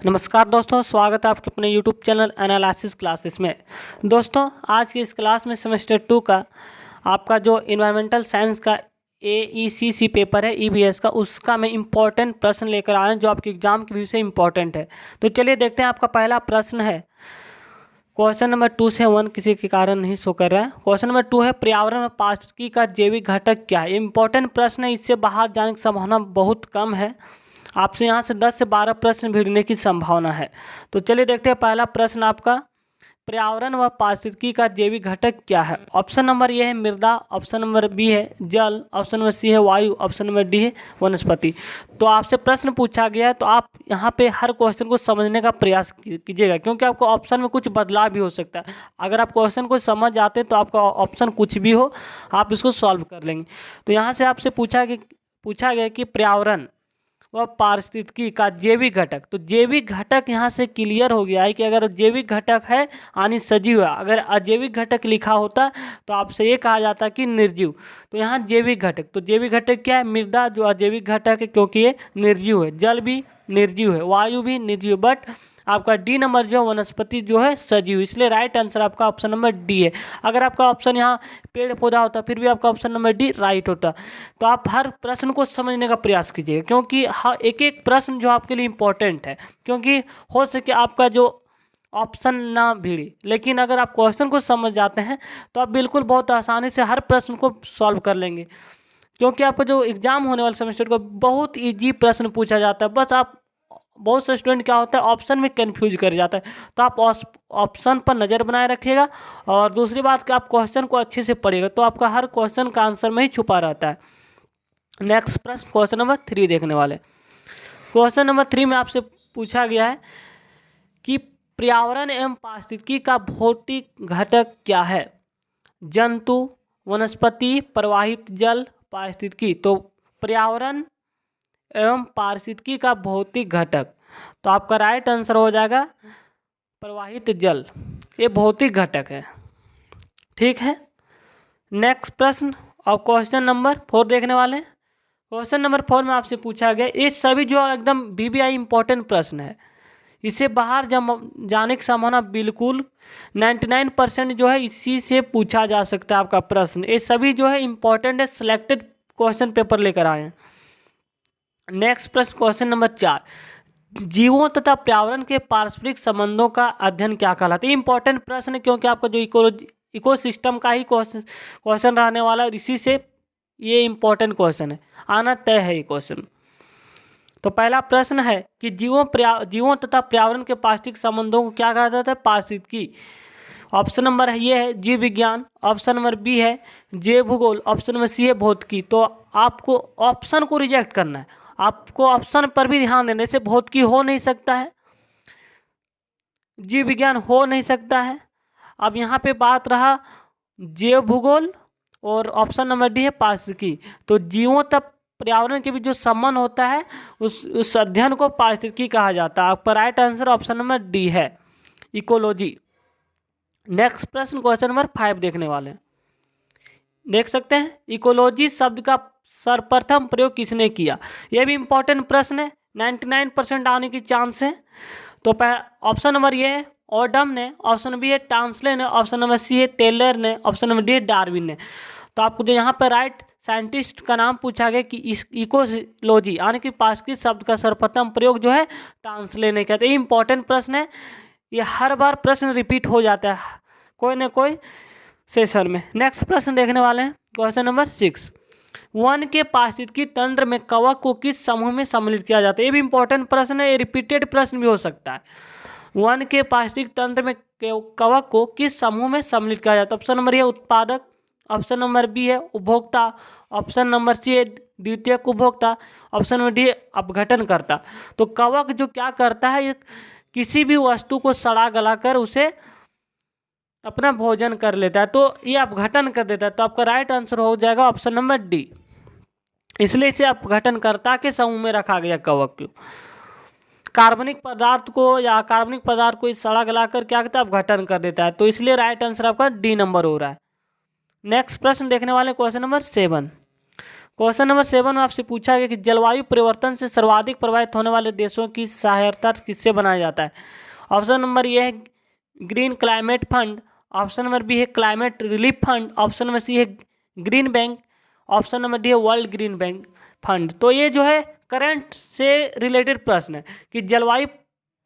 नमस्कार दोस्तों, स्वागत है आपके अपने यूट्यूब चैनल एनालिसिस क्लासेस में। दोस्तों, आज की इस क्लास में सेमेस्टर 2 का आपका जो इन्वायरमेंटल साइंस का AECC पेपर है EVS का, उसका मैं इम्पोर्टेंट प्रश्न लेकर आया हूं जो आपके एग्जाम के व्यू से इम्पोर्टेंट है। तो चलिए देखते हैं। आपका पहला प्रश्न है क्वेश्चन नंबर 2 से 1 किसी के कारण नहीं शो कर रहा है। क्वेश्चन नंबर 2 है पर्यावरण में पारिस्थितिकी का जैविक घटक क्या है। इम्पोर्टेंट प्रश्न है, इससे बाहर जाने की संभावना बहुत कम है। आपसे यहाँ से 10 से 12 प्रश्न भिड़ने की संभावना है। तो चलिए देखते हैं। पहला प्रश्न आपका, पर्यावरण व पारिस्थितिकी का जैविक घटक क्या है। ऑप्शन नंबर ए है मृदा, ऑप्शन नंबर बी है जल, ऑप्शन नंबर सी है वायु, ऑप्शन नंबर डी है वनस्पति। तो आपसे प्रश्न पूछा गया है, तो आप यहाँ पे हर क्वेश्चन को समझने का प्रयास कीजिएगा, क्योंकि आपको ऑप्शन में कुछ बदलाव भी हो सकता है। अगर आप क्वेश्चन को समझ जाते हैं तो आपका ऑप्शन कुछ भी हो, आप इसको सॉल्व कर लेंगे। तो यहाँ से आपसे पूछा गया कि पर्यावरण वह पारिस्थितिकी का जैविक घटक। तो जैविक घटक यहाँ से क्लियर हो गया है कि अगर जैविक घटक है यानी सजीव है। अगर अजैविक घटक लिखा होता तो आपसे ये कहा जाता कि निर्जीव। तो यहाँ जैविक घटक, तो जैविक घटक क्या है? मृदा जो अजैविक घटक है क्योंकि ये निर्जीव है, जल भी निर्जीव है, वायु भी निर्जीव, बट आपका डी नंबर जो वनस्पति जो है सजीव। इसलिए राइट आंसर आपका ऑप्शन नंबर डी है। अगर आपका ऑप्शन यहाँ पेड़ पौधा होता फिर भी आपका ऑप्शन नंबर डी राइट होता। तो आप हर प्रश्न को समझने का प्रयास कीजिएगा, क्योंकि हर एक एक प्रश्न जो आपके लिए इम्पोर्टेंट है, क्योंकि हो सके आपका जो ऑप्शन ना भिड़े, लेकिन अगर आप क्वेश्चन को समझ जाते हैं तो आप बिल्कुल बहुत आसानी से हर प्रश्न को सॉल्व कर लेंगे। क्योंकि आपका जो एग्जाम होने वाले सेमेस्टर को बहुत ईजी प्रश्न पूछा जाता है। बस आप बहुत से स्टूडेंट क्या होता है ऑप्शन में कंफ्यूज कर जाता है। तो आप ऑप्शन पर नज़र बनाए रखिएगा, और दूसरी बात कि आप क्वेश्चन को अच्छे से पढ़िएगा, तो आपका हर क्वेश्चन का आंसर में ही छुपा रहता है। नेक्स्ट प्रश्न क्वेश्चन नंबर 3 देखने वाले। क्वेश्चन नंबर 3 में आपसे पूछा गया है कि पर्यावरण एवं पारिस्थितिकी का भौतिक घटक क्या है। जंतु, वनस्पति, प्रवाहित जल, पारिस्थितिकी। तो पर्यावरण एवं पारिस्थितिकी का भौतिक घटक, तो आपका राइट आंसर हो जाएगा प्रवाहित जल। ये भौतिक घटक है, ठीक है। नेक्स्ट प्रश्न और क्वेश्चन नंबर 4 देखने वाले हैं। क्वेश्चन नंबर 4 में आपसे पूछा गया, ये सभी जो एकदम VBI इंपॉर्टेंट प्रश्न है, इससे बाहर जाने की संभावना बिल्कुल 99% जो है इसी से पूछा जा सकता है आपका प्रश्न। ये सभी जो है इंपॉर्टेंट है, सिलेक्टेड क्वेश्चन पेपर लेकर आए हैं। नेक्स्ट प्रश्न क्वेश्चन नंबर 4, जीवों तथा पर्यावरण के पारस्परिक संबंधों का अध्ययन क्या कहलाता है। इंपॉर्टेंट प्रश्न है, क्योंकि आपका जो इकोसिस्टम का ही क्वेश्चन रहने वाला है, इसी से ये इंपॉर्टेंट क्वेश्चन है, आना तय है ये क्वेश्चन। तो पहला प्रश्न है कि जीवों तथा पर्यावरण के पारस्परिक संबंधों को क्या कहा जाता है? पारिस्थितिकी। ऑप्शन नंबर ये है जीव विज्ञान, ऑप्शन नंबर बी है जैव भूगोल, ऑप्शन नंबर सी है भौतिकी। तो आपको ऑप्शन को रिजेक्ट करना है, आपको ऑप्शन पर भी ध्यान देने से भौतिकी हो नहीं सकता है, जीव विज्ञान हो नहीं सकता है। अब यहाँ पे बात रहा जैव भूगोल, और ऑप्शन नंबर डी है पारिस्थितिकी। तो जीवों तक पर्यावरण के बीच जो संबंध होता है उस अध्ययन को पारिस्थितिकी कहा जाता है। आपका right answer option number D है, इकोलॉजी। नेक्स्ट प्रश्न क्वेश्चन नंबर 5 देखने वाले हैं। देख सकते हैं इकोलॉजी शब्द का सर्वप्रथम प्रयोग किसने किया। यह भी इंपॉर्टेंट प्रश्न है, 99% आने की चांस है। तो ऑप्शन नंबर ये है ऑडम ने, ऑप्शन बी है टांसले ने, ऑप्शन नंबर सी है टेलर ने, ऑप्शन नंबर डी है डार्विन ने। तो आपको जो यहाँ पर राइट साइंटिस्ट का नाम पूछा गया कि इस इकोलॉजी यानी कि पारिस्थितिकी शब्द का सर्वप्रथम प्रयोग जो है टांसले ने किया। तो ये इंपॉर्टेंट प्रश्न है, ये हर बार प्रश्न रिपीट हो जाता है कोई ना कोई सेशन में। नेक्स्ट प्रश्न देखने वाले हैं क्वेश्चन नंबर 6, वन के पारिस्थितिकी तंत्र में कवक को किस समूह में सम्मिलित किया जाता है। ये भी इंपॉर्टेंट प्रश्न है, ये रिपीटेड प्रश्न भी हो सकता है। वन के पारिस्थितिकी तंत्र में कवक को किस समूह में सम्मिलित किया जाता है। ऑप्शन नंबर ए उत्पादक, ऑप्शन नंबर बी है उपभोक्ता, ऑप्शन नंबर सी है द्वितीयक उपभोक्ता, ऑप्शन नंबर डी अपघटनकर्ता। तो कवक जो क्या करता है, ये किसी भी वस्तु को सड़ा गला कर उसे अपना भोजन कर लेता है, तो ये अपघटन कर देता है। तो आपका राइट आंसर हो जाएगा ऑप्शन नंबर डी, इसलिए इसे अपघटनकर्ता के समूह में रखा गया कवक को। कार्बनिक पदार्थ को इस सड़ा गलाकर क्या करता है, अपघटन कर देता है। तो इसलिए राइट आंसर आपका डी नंबर हो रहा है। नेक्स्ट प्रश्न देखने वाले क्वेश्चन नंबर 7। क्वेश्चन नंबर 7 में आपसे पूछा गया कि जलवायु परिवर्तन से सर्वाधिक प्रभावित होने वाले देशों की सहायता किससे बनाया जाता है। ऑप्शन नंबर ए है green climate fund, option number B है climate relief fund, option number C है green bank, option number D है वर्ल्ड ग्रीन बैंक फंड। तो ये जो है करंट से रिलेटेड प्रश्न है कि जलवायु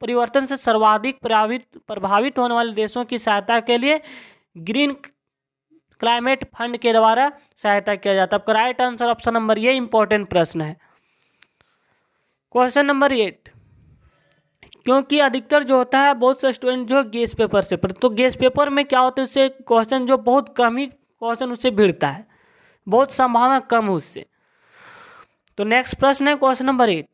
परिवर्तन से सर्वाधिक प्रभावित होने वाले देशों की सहायता के लिए ग्रीन क्लाइमेट फंड के द्वारा सहायता किया जाता है। आपका राइट आंसर ऑप्शन नंबर ये इंपॉर्टेंट प्रश्न है। क्वेश्चन नंबर 8, क्योंकि अधिकतर जो होता है बहुत से स्टूडेंट जो गेस पेपर से पढ़ते, तो गेस पेपर में क्या होता है उससे क्वेश्चन जो बहुत कम ही क्वेश्चन उससे भिड़ता है, बहुत संभावना कम है उससे। तो नेक्स्ट प्रश्न है क्वेश्चन नंबर 8,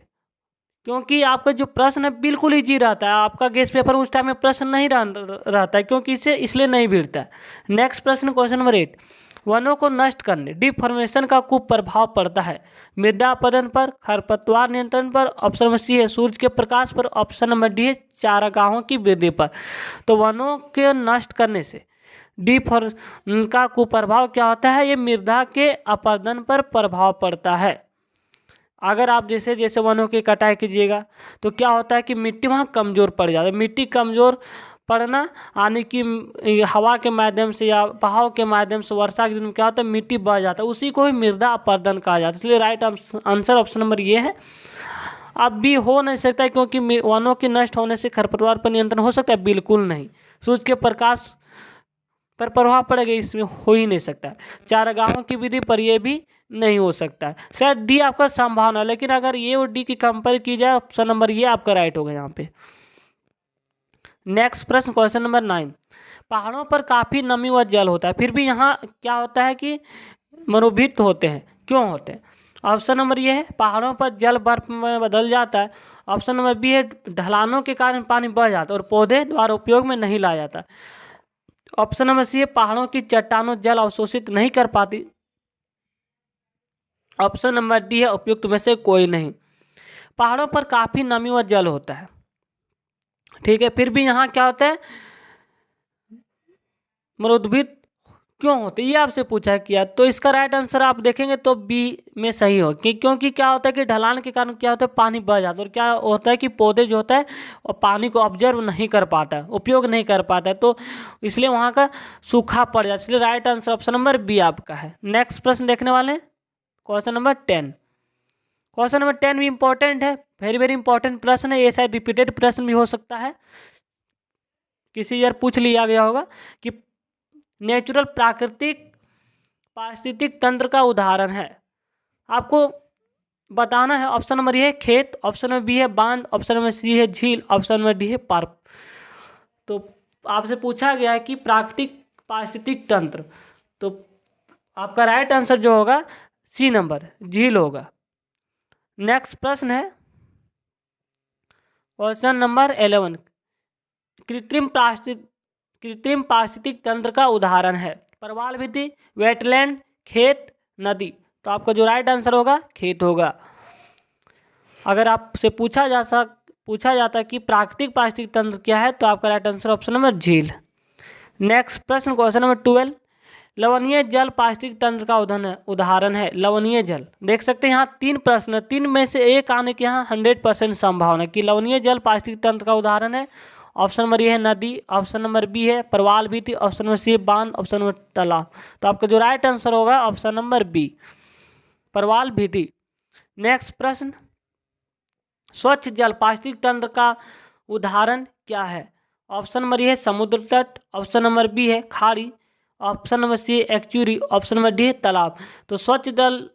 क्योंकि आपका जो प्रश्न है बिल्कुल ईजी रहता है, आपका गेस पेपर उस टाइम में प्रश्न नहीं रहता है क्योंकि इसे इसलिए नहीं भिड़ता है। नेक्स्ट प्रश्न क्वेश्चन नंबर 8, वनों को नष्ट करने डिफॉर्मेशन का कुप्रभाव पड़ता है मृदा अपरदन पर, खरपतवार नियंत्रण पर, ऑप्शन नंबर सी है सूर्य के प्रकाश पर, ऑप्शन नंबर डी है चारागाहों की वृद्धि पर। तो वनों के नष्ट करने से डिफॉर्मेशन का कुप्रभाव क्या होता है, ये मृदा के अपरदन पर प्रभाव पड़ता है। अगर आप जैसे जैसे वनों की कटाई कीजिएगा तो क्या होता है कि मिट्टी वहाँ कमज़ोर पड़ जाता है। मिट्टी कमज़ोर पड़ना आने की हवा के माध्यम से या बहाव के माध्यम से वर्षा के दिन में क्या होता है मिट्टी बह जाता है, उसी को ही मृदा अपरदन कहा जाता है। इसलिए राइट आंसर ऑप्शन नंबर ये है। अब भी हो नहीं सकता है क्योंकि वनों के नष्ट होने से खरपतवार पर नियंत्रण हो सकता है, बिल्कुल नहीं। सूर्य के प्रकाश पर प्रभाव पड़ेगा, इसमें हो ही नहीं सकता। चारागाहों की विधि पर यह भी नहीं हो सकता है। शायद डी आपका संभावना, लेकिन अगर ये और डी की कंपेयर की जाए ऑप्शन नंबर ये आपका राइट होगा यहाँ पे। नेक्स्ट प्रश्न क्वेश्चन नंबर 9, पहाड़ों पर काफ़ी नमी व जल होता है फिर भी यहाँ क्या होता है कि मरुभूत होते हैं, क्यों होते हैं। ऑप्शन नंबर ये है पहाड़ों पर जल बर्फ में बदल जाता है, ऑप्शन नंबर बी है ढलानों के कारण पानी बह जाता है और पौधे द्वारा उपयोग में नहीं लाया जाता, ऑप्शन नंबर सी है पहाड़ों की चट्टानों जल अवशोषित नहीं कर पाती, ऑप्शन नंबर डी है उपयुक्त में से कोई नहीं। पहाड़ों पर काफ़ी नमी व जल होता है, ठीक है, फिर भी यहाँ क्या होता है मरुभूत क्यों होते ये आपसे पूछा किया। तो इसका राइट आंसर आप देखेंगे तो बी में सही हो कि क्योंकि क्या होता है कि ढलान के कारण क्या होता है पानी बह जाता है और क्या होता है कि पौधे जो होता है और पानी को ऑब्जर्व नहीं कर पाता है, उपयोग नहीं कर पाता है, तो इसलिए वहाँ का सूखा पड़ जाता है। इसलिए right answer option number B आपका है। नेक्स्ट प्रश्न देखने वाले हैं क्वेश्चन नंबर 10। क्वेश्चन नंबर 10 भी इंपॉर्टेंट है, वेरी वेरी इंपॉर्टेंट प्रश्न है, ये शायद रिपीटेड प्रश्न भी हो सकता है, किसी ईयर पूछ लिया गया होगा कि नेचुरल प्राकृतिक पारिस्थितिक तंत्र का उदाहरण है। आपको बताना है ऑप्शन नंबर ए है खेत, ऑप्शन नंबर बी है बांध, ऑप्शन नंबर सी है झील, ऑप्शन नंबर डी है पार्क। तो आपसे पूछा गया है कि प्राकृतिक पारिस्थितिक तंत्र, तो आपका राइट आंसर जो होगा सी नंबर झील होगा। नेक्स्ट प्रश्न है क्वेश्चन नंबर 11, कृत्रिम पारिस्थितिक तंत्र का उदाहरण है प्रवाल भित्ति, वेटलैंड, खेत, नदी। तो आपका जो राइट आंसर होगा खेत होगा। अगर आपसे पूछा जाता है कि प्राकृतिक पारिस्थितिक तंत्र क्या है तो आपका राइट आंसर ऑप्शन नंबर झील। नेक्स्ट प्रश्न क्वेश्चन नंबर 12, लवणीय जल पारिस्थितिक तंत्र का उदाहरण है लवणीय जल। देख सकते हैं यहाँ 3 प्रश्न, 3 में से एक आने की यहाँ 100% संभावना कि लवणीय जल पारिस्थितिक तंत्र का उदाहरण है। ऑप्शन नंबर ए है नदी, ऑप्शन नंबर बी है प्रवाल भित्ति, ऑप्शन नंबर सी है बांध, ऑप्शन नंबर तालाब। तो आपका जो राइट आंसर होगा ऑप्शन नंबर बी प्रवाल भित्ति। नेक्स्ट प्रश्न, स्वच्छ जल पारिस्थितिक तंत्र का उदाहरण क्या है। ऑप्शन नंबर ए है समुद्र तट, ऑप्शन नंबर बी है खाड़ी, ऑप्शन नंबर सी है एक्चुरी, ऑप्शन नंबर डी है तालाब। तो स्वच्छ जल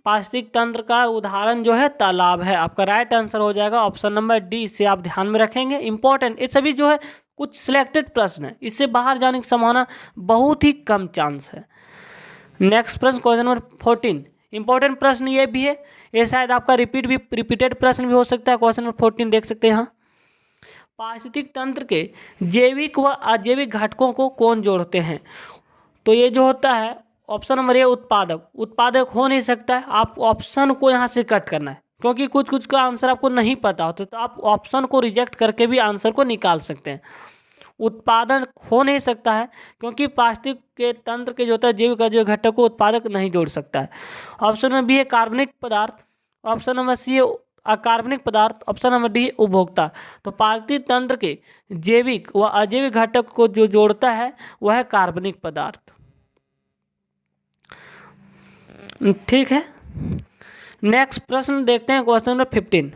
पारिस्थितिक तंत्र का उदाहरण जो है तालाब है। आपका राइट आंसर हो जाएगा ऑप्शन नंबर डी, इसे आप ध्यान में रखेंगे, इंपॉर्टेंट। ये सभी जो है कुछ सिलेक्टेड प्रश्न है, इससे बाहर जाने की संभावना बहुत ही कम चांस है। नेक्स्ट प्रश्न क्वेश्चन नंबर 14, इंपॉर्टेंट प्रश्न ये भी है, ये शायद आपका रिपीटेड प्रश्न भी हो सकता है। क्वेश्चन नंबर 14 देख सकते हैं यहाँ, पारिस्थितिक तंत्र के जैविक व अजैविक घटकों को कौन जोड़ते हैं। तो ये जो होता है ऑप्शन नंबर ए उत्पादक हो नहीं सकता है। आप ऑप्शन को यहाँ से कट करना है क्योंकि कुछ का आंसर आपको नहीं पता होता, तो आप ऑप्शन को रिजेक्ट करके भी आंसर को निकाल सकते हैं। उत्पादन हो नहीं सकता है, क्योंकि प्लास्टिक के तंत्र के जो होता है जैविक अजैविक घटक को उत्पादक नहीं जोड़ सकता है। ऑप्शन नंबर बी है कार्बनिक पदार्थ, ऑप्शन नंबर सी है अकार्बनिक पदार्थ, ऑप्शन नंबर डी है उपभोक्ता। तो पारिस्थितिक तंत्र के जैविक व अजैविक घटक को जो जोड़ता है वह है कार्बनिक पदार्थ। ठीक है, नेक्स्ट प्रश्न देखते हैं, क्वेश्चन नंबर 15।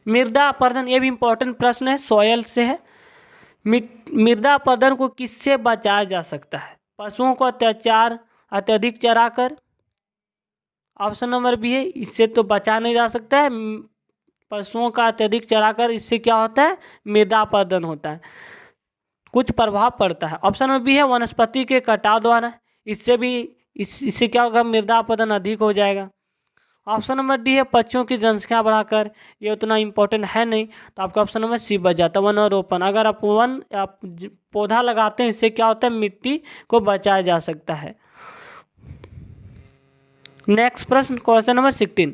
मृदा अपरदन, ये भी इंपॉर्टेंट प्रश्न है, सॉयल से है। मृदा अपरदन को किससे बचाया जा सकता है? पशुओं को अत्याचार अत्यधिक चराकर, ऑप्शन नंबर बी है इससे तो बचा नहीं जा सकता है, पशुओं का अत्यधिक चराकर इससे क्या होता है? मृदा अपरदन होता है, कुछ प्रभाव पड़ता है। ऑप्शन नंबर बी है वनस्पति के कटाव द्वारा, इससे भी इससे क्या होगा? मृदा अपरदन अधिक हो जाएगा। ऑप्शन नंबर डी है पक्षियों की जनसंख्या बढ़ाकर, ये उतना इम्पोर्टेंट है नहीं, तो आपका ऑप्शन नंबर सी बच जाता है वनारोपण। अगर आप पौधा लगाते हैं इससे क्या होता है? मिट्टी को बचाया जा सकता है। नेक्स्ट प्रश्न, क्वेश्चन नंबर 16।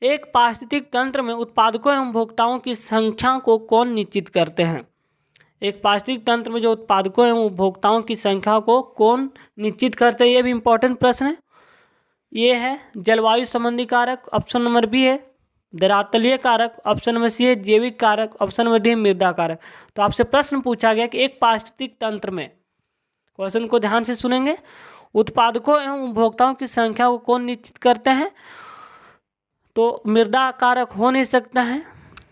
एक पारिस्थितिक तंत्र में उत्पादकों एवं उपभोक्ताओं की संख्या को कौन निश्चित करते हैं? एक पारिस्थितिक तंत्र में जो उत्पादकों एवं उपभोक्ताओं की संख्या को कौन निश्चित करते हैं? ये भी इंपॉर्टेंट प्रश्न है। ये है जलवायु संबंधी कारक, ऑप्शन नंबर बी है धरातलीय कारक, ऑप्शन नंबर सी है जैविक कारक, ऑप्शन नंबर डी है मृदा कारक। तो आपसे प्रश्न पूछा गया कि एक पारिस्थितिक तंत्र में, क्वेश्चन को ध्यान से सुनेंगे, उत्पादकों एवं उपभोक्ताओं की संख्या को कौन निश्चित करते हैं? तो मृदा कारक हो नहीं सकता है,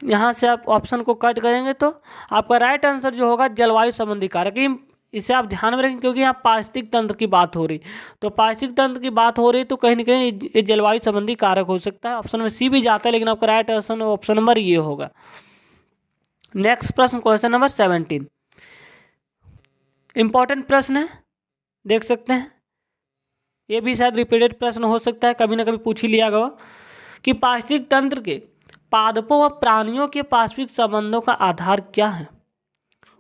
यहाँ से आप ऑप्शन को कट करेंगे तो आपका राइट आंसर जो होगा जलवायु संबंधी कारक। इसे आप ध्यान में रखें, क्योंकि यहाँ पारिस्थितिक तंत्र की बात हो रही, तो पारिस्थितिक तंत्र की बात हो रही तो कहीं ना कहीं ये जलवायु संबंधी कारक हो सकता है। ऑप्शन में सी भी जाता है, लेकिन आपका राइट आंसर ऑप्शन नंबर ये होगा। नेक्स्ट प्रश्न, क्वेश्चन नंबर 17। इंपॉर्टेंट प्रश्न है, देख सकते हैं, ये भी शायद रिपीटेड प्रश्न हो सकता है, कभी ना कभी पूछ ही लिया गया कि पारिस्थितिक तंत्र के पादपों व प्राणियों के पार्श्विक संबंधों का आधार क्या है?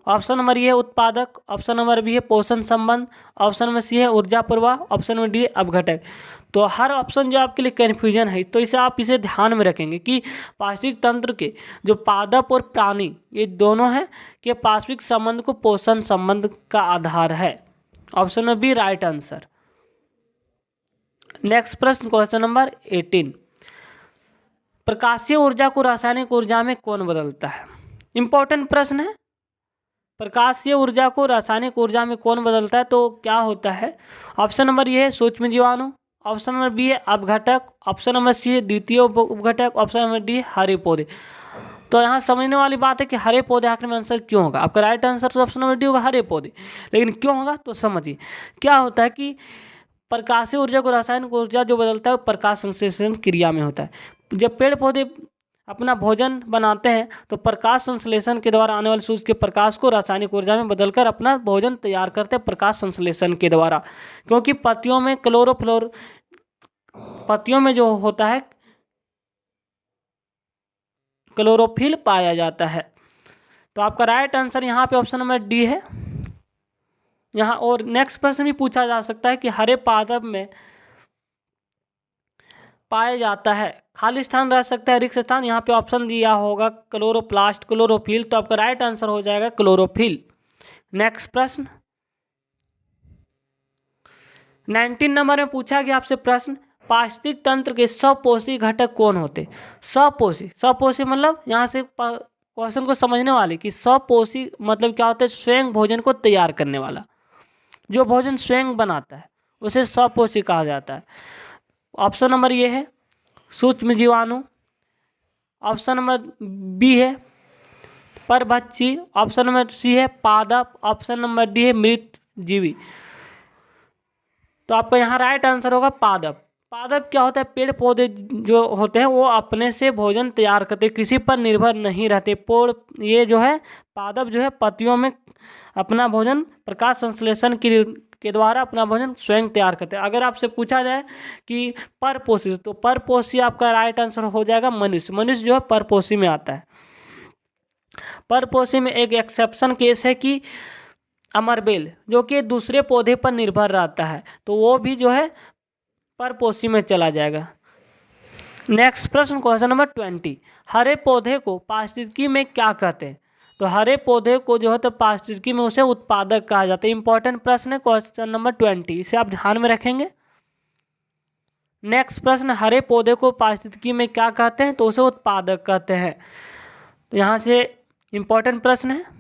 ऑप्शन नंबर ए है उत्पादक, ऑप्शन नंबर बी है पोषण संबंध, ऑप्शन नंबर सी है ऊर्जा प्रवाह, ऑप्शन नंबर डी है अपघटक। तो हर ऑप्शन जो आपके लिए कन्फ्यूजन है, तो इसे आप इसे ध्यान में रखेंगे कि पारिस्थितिक तंत्र के जो पादप और प्राणी ये दोनों हैं के पार्श्विक संबंध को पोषण संबंध का आधार है। Option number B right answer. Next प्रश्न, क्वेश्चन नंबर 18। प्रकाशीय ऊर्जा को रासायनिक ऊर्जा में कौन बदलता है? इंपॉर्टेंट प्रश्न है, प्रकाशीय ऊर्जा को रासायनिक ऊर्जा में कौन बदलता है? तो क्या होता है? ऑप्शन नंबर ये है सूक्ष्म जीवाणु, ऑप्शन नंबर बी है अपघटक, ऑप्शन नंबर सी है द्वितीय उपघटक, ऑप्शन नंबर डी है हरे पौधे। तो यहाँ समझने वाली बात है कि हरे पौधे आखिर में आंसर क्यों होगा? आपका राइट आंसर तो ऑप्शन नंबर डी होगा हरे पौधे, लेकिन क्यों होगा तो समझिए। क्या होता है कि प्रकाशीय ऊर्जा को रासायनिक ऊर्जा जो बदलता है वो प्रकाश संश्लेषण क्रिया में होता है। जब पेड़ पौधे अपना भोजन बनाते हैं तो प्रकाश संश्लेषण के द्वारा आने वाले सूर्य के प्रकाश को रासायनिक ऊर्जा में बदलकर अपना भोजन तैयार करते हैं प्रकाश संश्लेषण के द्वारा। क्योंकि पत्तियों में जो होता है क्लोरोफिल पाया जाता है। तो आपका राइट आंसर यहाँ पे ऑप्शन नंबर डी है यहाँ। और नेक्स्ट प्रश्न भी पूछा जा सकता है कि हरे पादप में पाया जाता है, खाली स्थान रह सकता है रिक्त स्थान, यहाँ पे ऑप्शन दिया होगा क्लोरोप्लास्ट क्लोरोफिल, तो आपका राइट आंसर हो जाएगा क्लोरोफिल। नेक्स्ट प्रश्न 19 नंबर में पूछा गया आपसे प्रश्न, पारिस्थितिक तंत्र के सपोषी घटक कौन होते? सपोषी मतलब यहाँ से क्वेश्चन को समझने वाले कि सपोषी मतलब क्या होता है? स्वयं भोजन को तैयार करने वाला, जो भोजन स्वयं बनाता है उसे सपोषी कहा जाता है। ऑप्शन नंबर ये है सूक्ष्म जीवाणु, ऑप्शन नंबर बी है परभक्षी, ऑप्शन नंबर सी है पादप, ऑप्शन नंबर डी है मृत जीवी। तो आपका यहाँ राइट आंसर होगा पादप। पादप क्या होता है? पेड़ पौधे जो होते हैं वो अपने से भोजन तैयार करते, किसी पर निर्भर नहीं रहते। ये जो है पादप जो है पत्तियों में अपना भोजन प्रकाश संश्लेषण के द्वारा अपना भोजन स्वयं तैयार करते हैं। अगर आपसे पूछा जाए कि परपोषी, तो परपोषी आपका राइट आंसर हो जाएगा मनुष्य जो है परपोषी में आता है। परपोषी में एक एक्सेप्शन केस है कि अमरबेल जो कि दूसरे पौधे पर निर्भर रहता है, तो वो भी जो है परपोषी में चला जाएगा। नेक्स्ट प्रश्न क्वेश्चन नंबर 20, हरे पौधे को पारिस्थितिकी में क्या कहते हैं? तो हरे पौधे को जो है तो पारिस्थितिकी में उसे उत्पादक कहा जाता है। इंपॉर्टेंट प्रश्न है क्वेश्चन नंबर 20, इसे आप ध्यान में रखेंगे। नेक्स्ट प्रश्न, हरे पौधे को पारिस्थितिकी में क्या कहते हैं? तो उसे उत्पादक कहते हैं। तो यहाँ से इंपॉर्टेंट प्रश्न है।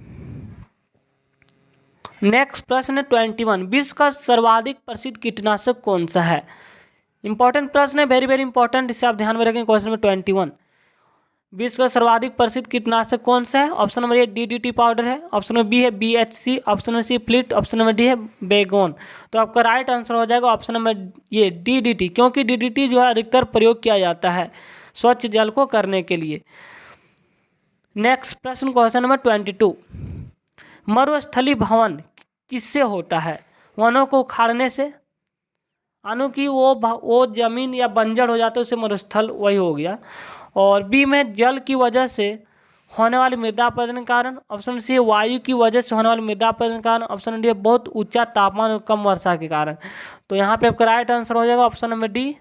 नेक्स्ट प्रश्न 21, विश्व का सर्वाधिक प्रसिद्ध कीटनाशक कौन सा है? इंपॉर्टेंट प्रश्न है, वेरी वेरी इंपॉर्टेंट, इसे आप ध्यान में रखें। क्वेश्चन नंबर 21, विश्व का सर्वाधिक प्रसिद्ध कीटनाशक कौन सा है? Option number A DDT powder है, ऑप्शन नंबर बी है BHC, option number C Flit, option number D है बेगोन। तो आपका राइट आंसर हो जाएगा ऑप्शन नंबर ये DDT, क्योंकि DDT जो है अधिकतर प्रयोग किया जाता है स्वच्छ जल को करने के लिए। नेक्स्ट प्रश्न क्वेश्चन नंबर 22, मरुस्थली भवन किससे होता है? वनों को उखाड़ने से, अनु की वो जमीन या बंजर हो जाता है उसे मरुस्थल वही हो गया। और बी में जल की वजह से होने वाली मृदा अपरदन के कारण, ऑप्शन सी वायु की वजह से होने वाली मृदा अपरदन के कारण, ऑप्शन डी बहुत ऊंचा तापमान और कम वर्षा के कारण। तो यहाँ पे आपका राइट आंसर हो जाएगा ऑप्शन नंबर डी,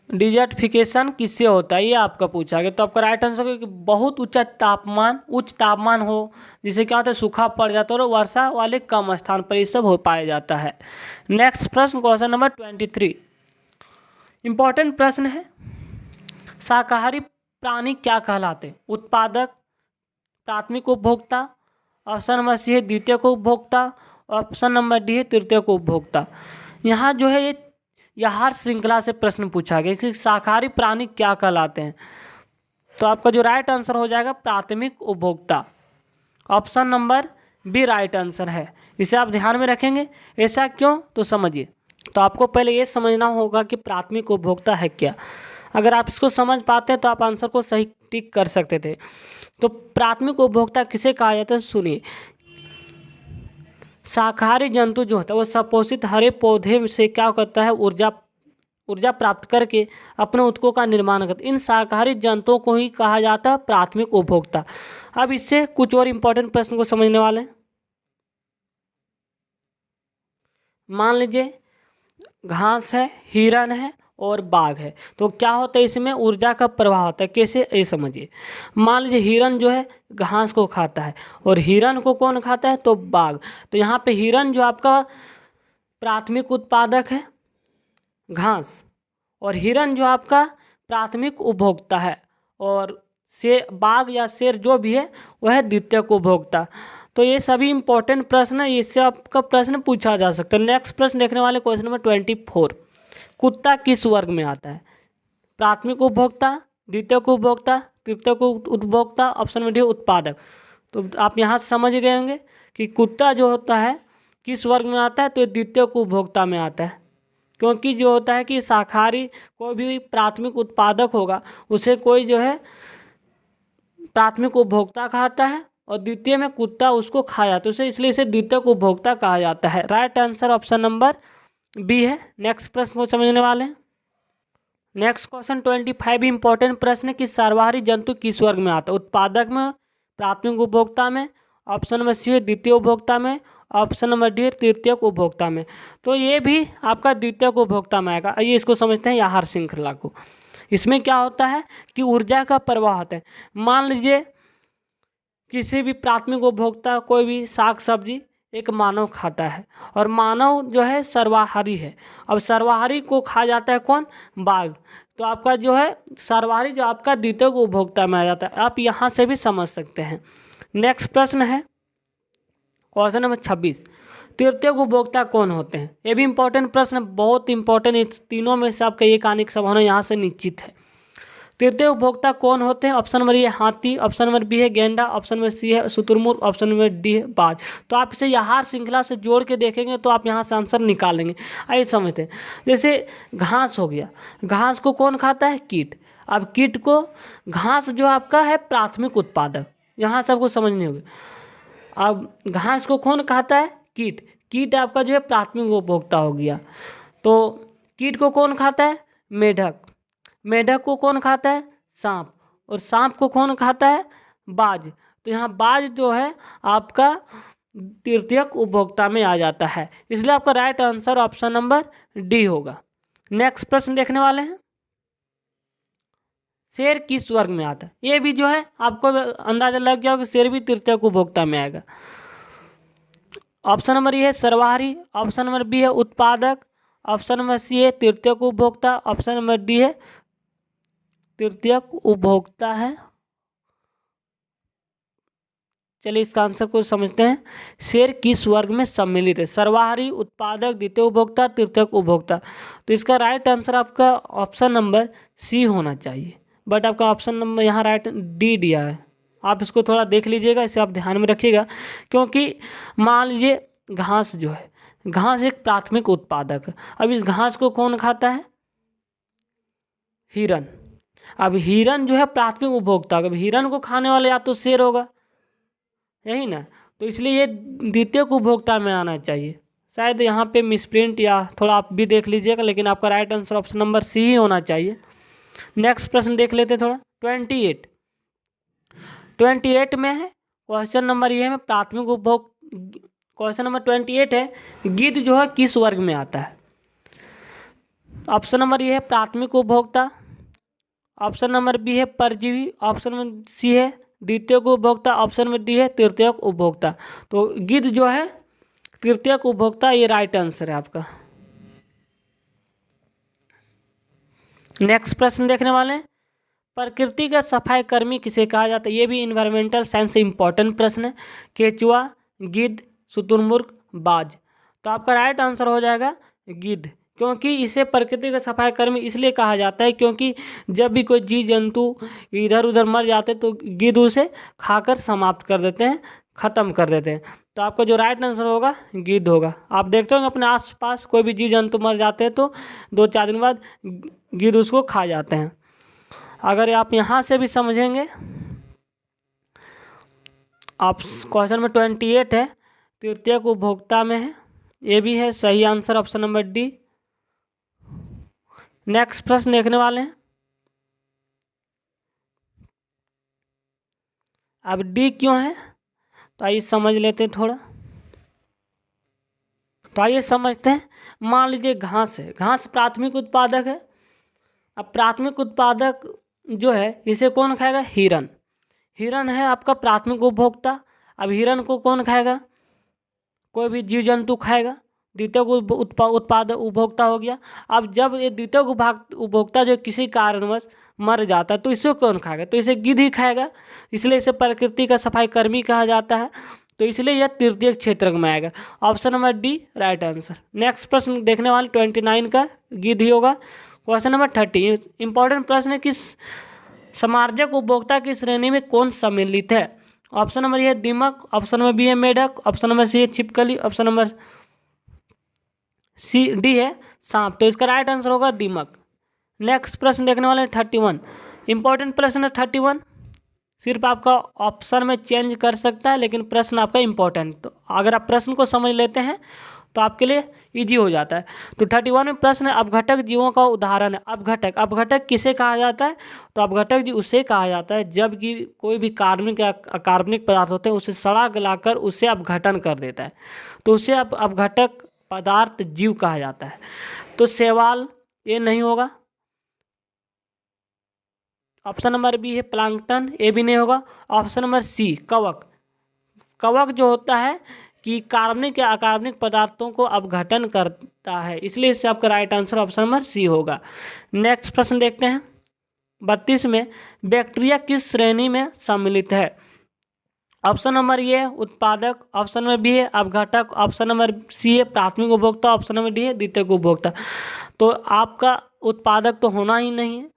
डिजर्टिफिकेशन किससे होता है, ये आपका पूछा गया। तो आपका राइट आंसर है कि बहुत उच्च तापमान हो, जिससे क्या होता है सूखा पड़ जाता है और वर्षा वाले कम स्थान पर ये सब हो पाया जाता है। नेक्स्ट प्रश्न क्वेश्चन नंबर 23, इंपॉर्टेंट प्रश्न है, शाकाहारी प्राणी क्या कहलाते हैं? उत्पादक, प्राथमिक उपभोक्ता, ऑप्शन नंबर सी है द्वितीयक उपभोक्ता, ऑप्शन नंबर डी है तृतीयक उपभोक्ता। यहाँ जो है ये आहार श्रृंखला से प्रश्न पूछा गया कि शाकाहारी प्राणी क्या कहलाते हैं। तो आपका जो राइट आंसर हो जाएगा प्राथमिक उपभोक्ता, option number B right answer है। इसे आप ध्यान में रखेंगे। ऐसा क्यों? तो समझिए। तो आपको पहले ये समझना होगा कि प्राथमिक उपभोक्ता है क्या। अगर आप इसको समझ पाते हैं तो आप आंसर को सही टिक कर सकते थे। तो प्राथमिक उपभोक्ता किसे कहा जाता है? सुनिए, शाकाहारी जंतु जो होता है वो सपोषित हरे पौधे से क्या करता है, ऊर्जा प्राप्त करके अपने उत्कों का निर्माण करते हैं। इन शाकाहारी जंतुओं को ही कहा जाता है प्राथमिक उपभोक्ता। अब इससे कुछ और इंपॉर्टेंट प्रश्न को समझने वाले हैं। मान लीजिए घास है, हिरण है और बाघ है, तो क्या होता है इसमें ऊर्जा का प्रवाह होता है। कैसे, ये समझिए। मान लीजिए हिरण जो है घास को खाता है और हिरण को कौन खाता है? तो बाघ। तो यहाँ पे हिरण जो आपका प्राथमिक उत्पादक है घास, और हिरण जो आपका प्राथमिक उपभोक्ता है, और बाघ या शेर जो भी है वह है द्वितीयक उपभोक्ता। तो ये सभी इंपॉर्टेंट प्रश्न है, इससे आपका प्रश्न पूछा जा सकता है। नेक्स्ट प्रश्न देखने वाले क्वेश्चन नंबर 24, कुत्ता किस वर्ग में आता है? प्राथमिक उपभोक्ता, द्वितीयक उपभोक्ता, तृतीयक उपभोक्ता, ऑप्शन में डी उत्पादक। तो आप यहाँ से समझ गए होंगे कि कुत्ता जो होता है किस वर्ग में आता है? तो द्वितीयक उपभोक्ता में आता है, क्योंकि जो होता है कि शाकाहारी कोई भी प्राथमिक उत्पादक होगा उसे कोई जो है प्राथमिक उपभोक्ता कहता है, और द्वितीय में कुत्ता उसको खाया तो उसे इसलिए इसे द्वितीयक उपभोक्ता कहा जाता है। Right answer option number B है। नेक्स्ट प्रश्न को समझने वाले हैं। नेक्स्ट क्वेश्चन 25 इंपॉर्टेंट प्रश्न है कि सर्वाहारी जंतु किस वर्ग में आता है? उत्पादक में, प्राथमिक उपभोक्ता में, ऑप्शन नंबर सी है द्वितीय उपभोक्ता में, ऑप्शन नंबर डी है तृतीयक उपभोक्ता में। तो ये भी आपका द्वितीयक उपभोक्ता में आएगा। आइए इसको समझते हैं आहार श्रृंखला को। इसमें क्या होता है कि ऊर्जा का प्रवाह होता है। मान लीजिए किसी भी प्राथमिक उपभोक्ता कोई भी साग सब्जी एक मानव खाता है, और मानव जो है सर्वाहारी है। अब सर्वाहारी को खा जाता है कौन? बाघ। तो आपका जो है सर्वाहारी जो आपका द्वितीयक उपभोक्ता में आ जाता है। आप यहाँ से भी समझ सकते हैं। नेक्स्ट प्रश्न है क्वेश्चन नंबर 26, तृतीयक उपभोक्ता कौन होते हैं? ये भी इंपॉर्टेंट प्रश्न, बहुत इंपॉर्टेंट। इस तीनों में से आपका एक आने की संभावना यहाँ से निश्चित है। तृतीय उपभोक्ता कौन होते हैं? ऑप्शन नंबर ए हाथी, ऑप्शन नंबर बी है गेंडा, ऑप्शन नंबर सी है शुतुरमुर्ग, ऑप्शन नंबर डी है बाज। तो आप इसे आहार श्रृंखला से जोड़ के देखेंगे तो आप यहाँ से आंसर निकालेंगे। आइए समझते हैं। जैसे घास हो गया, घास को कौन खाता है? कीट। अब कीट को, घास जो आपका है प्राथमिक उत्पादक, यहाँ सबको समझनी होगी। अब घास को कौन खाता है? कीट। कीट आपका जो है प्राथमिक उपभोक्ता हो गया। तो कीट को कौन खाता है? मेढक। मेढक को कौन खाता है? सांप। और सांप को कौन खाता है? बाज। तो यहाँ बाज जो है आपका तृतीयक उपभोक्ता में आ जाता है, इसलिए आपका right answer option number D होगा। नेक्स्ट प्रश्न देखने वाले हैं शेर किस वर्ग में आता है? ये भी जो है आपको अंदाजा लग गया कि शेर भी तृतीयक उपभोक्ता में आएगा। ऑप्शन नंबर ए है सर्वहारी, ऑप्शन नंबर बी है उत्पादक, ऑप्शन नंबर सी है तृतीयक उपभोक्ता, ऑप्शन नंबर डी है तृतीयक उपभोक्ता है। चलिए इसका आंसर को समझते हैं। शेर किस वर्ग में सम्मिलित है? सर्वहारी, उत्पादक, द्वितीय उपभोक्ता, तृतीयक उपभोक्ता। तो इसका राइट आंसर आपका ऑप्शन नंबर सी होना चाहिए, बट आपका ऑप्शन नंबर यहाँ राइट डी दिया है। आप इसको थोड़ा देख लीजिएगा, इसे आप ध्यान में रखिएगा, क्योंकि मान लीजिए घास जो है, घास एक प्राथमिक उत्पादक है। अब इस घास को कौन खाता है? हिरन। अब हिरन जो है प्राथमिक उपभोक्ता, अब हिरन को खाने वाले या तो शेर होगा, यही ना, तो इसलिए ये द्वितीय उपभोक्ता में आना चाहिए। शायद यहाँ पे मिसप्रिंट या थोड़ा आप भी देख लीजिएगा, लेकिन आपका right answer option number C ही होना चाहिए। नेक्स्ट प्रश्न देख लेते हैं थोड़ा। 28 में है क्वेश्चन नंबर ये है प्राथमिक उपभोग। क्वेश्चन नंबर 28 है गिद्ध जो है किस वर्ग में आता है? ऑप्शन नंबर ये है प्राथमिक उपभोक्ता, ऑप्शन नंबर बी है परजीवी, ऑप्शन नंबर सी है द्वितीयक उपभोक्ता, ऑप्शन नंबर डी है तृतीयक उपभोक्ता। तो गिद्ध जो है तृतीयक उपभोक्ता, ये राइट आंसर है आपका। नेक्स्ट प्रश्न देखने वाले हैं, प्रकृति का सफाई कर्मी किसे कहा जाता है? ये भी इन्वायरमेंटल साइंस से इंपॉर्टेंट प्रश्न है। केचुआ, गिद्ध, शुतुरमुर्ग, बाज। तो आपका राइट आंसर हो जाएगा गिद्ध, क्योंकि इसे प्रकृति का सफाई कर्मी इसलिए कहा जाता है क्योंकि जब भी कोई जीव जंतु इधर उधर मर जाते हैं तो गिद्ध उसे खाकर समाप्त कर देते हैं, ख़त्म कर देते हैं। तो आपका जो राइट आंसर होगा गिद्ध होगा। आप देखते होंगे अपने आसपास कोई भी जीव जंतु मर जाते हैं तो 2-4 दिन बाद गिद्ध उसको खा जाते हैं। अगर आप यहाँ से भी समझेंगे, आप क्वेश्चन में 28 है तृतीयक उपभोक्ता में है, ये भी है सही answer option number D. Next प्रश्न देखने वाले हैं। अब डी क्यों है तो आइए समझ लेते हैं थोड़ा। तो आइए समझते हैं। मान लीजिए घास है, घास प्राथमिक उत्पादक है। अब प्राथमिक उत्पादक जो है इसे कौन खाएगा? हिरन। हिरन है आपका प्राथमिक उपभोक्ता। अब हिरन को कौन खाएगा? कोई भी जीव जंतु खाएगा, द्वितीयक उत्पादक उपभोक्ता हो गया। अब जब ये द्वितीयक उपभोक्ता जो किसी कारणवश मर जाता है तो इसे कौन खाएगा? तो इसे गिद्ध ही खाएगा, इसलिए इसे प्रकृति का सफाई कर्मी कहा जाता है। तो इसलिए यह तृतीय क्षेत्र में आएगा। Option number D right answer. Next प्रश्न देखने वाले 29 का गिद्ध ही होगा। क्वेश्चन नंबर 30 इंपॉर्टेंट प्रश्न है, किस समार्जक उपभोक्ता की श्रेणी में कौन सम्मिलित है? ऑप्शन नंबर ए है दीमक, ऑप्शन नंबर बी है मेढक, ऑप्शन नंबर सी है छिपकली, ऑप्शन नंबर सी डी है सांप। तो इसका राइट आंसर होगा दीमक। नेक्स्ट प्रश्न देखने वाले हैं 31 इंपॉर्टेंट प्रश्न है 31। सिर्फ आपका ऑप्शन में चेंज कर सकता है, लेकिन प्रश्न आपका इंपॉर्टेंट। तो अगर आप प्रश्न को समझ लेते हैं तो आपके लिए इजी हो जाता है। तो 31 में प्रश्न है अपघटक जीवों का उदाहरण है। अपघटक, अपघटक किसे कहा जाता है? तो अपघटक जी उसे कहा जाता है जबकि कोई भी कार्बनिक या अकार्बनिक पदार्थ होते हैं उसे सड़ा गलाकर उसे अपघटन कर देता है, तो उसे अपघटक पदार्थ जीव कहा जाता है। तो शैवाल ये नहीं होगा। ऑप्शन नंबर बी है प्लांक्टन, ये भी नहीं होगा। ऑप्शन नंबर सी कवक। कवक जो होता है कि कार्बनिक या अकार्बनिक पदार्थों को अपघटन करता है, इसलिए इससे आपका right answer option number C होगा। नेक्स्ट प्रश्न देखते हैं 32 में बैक्टीरिया किस श्रेणी में सम्मिलित है? ऑप्शन नंबर ए है उत्पादक, ऑप्शन नंबर बी है अपघटक, ऑप्शन नंबर सी है प्राथमिक उपभोक्ता, ऑप्शन नंबर डी है द्वितीयक उपभोक्ता। तो आपका उत्पादक तो होना ही नहीं है,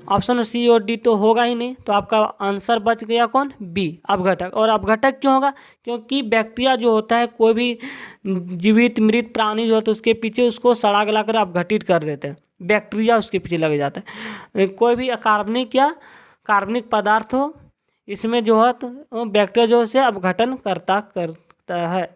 ऑप्शन सी और डी तो होगा ही नहीं। तो आपका आंसर बच गया कौन? बी अपघटक। और अपघटक क्यों होगा? क्योंकि बैक्टीरिया जो होता है कोई भी जीवित मृत प्राणी जो होता है उसके पीछे उसको सड़ा गला कर अपघटित कर देते हैं, बैक्टीरिया उसके पीछे लग जाता है। कोई भी अकार्बनिक या कार्बनिक पदार्थ हो इसमें जो है तो बैक्टीरिया जो है अपघटन करता है।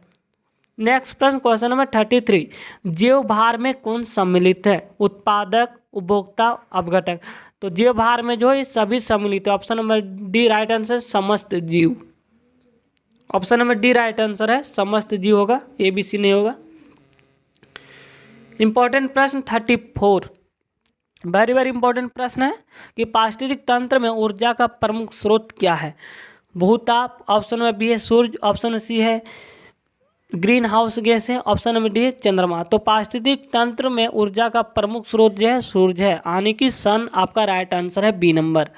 नेक्स्ट प्रश्न क्वेश्चन नंबर 33 जीव भार में कौन सम्मिलित है? उत्पादक, उपभोक्ता, अपघटक। तो जीव भार में जो है सभी सम्मिलित है। Option number D right answer समस्त जीव। Option number D right answer है समस्त जीव होगा, ए बी सी नहीं होगा। इंपॉर्टेंट प्रश्न 34 वेरी वेरी इंपॉर्टेंट प्रश्न है कि पारिस्थितिक तंत्र में ऊर्जा का प्रमुख स्रोत क्या है। भूताप, ऑप्शन नंबर बी है सूर्य, ऑप्शन नंबर सी है ग्रीन हाउस गैस है, ऑप्शन नंबर डी है चंद्रमा। तो पारिस्थितिक तंत्र में ऊर्जा का प्रमुख स्रोत जो है सूर्य है, यानी कि सन आपका राइट आंसर है बी नंबर।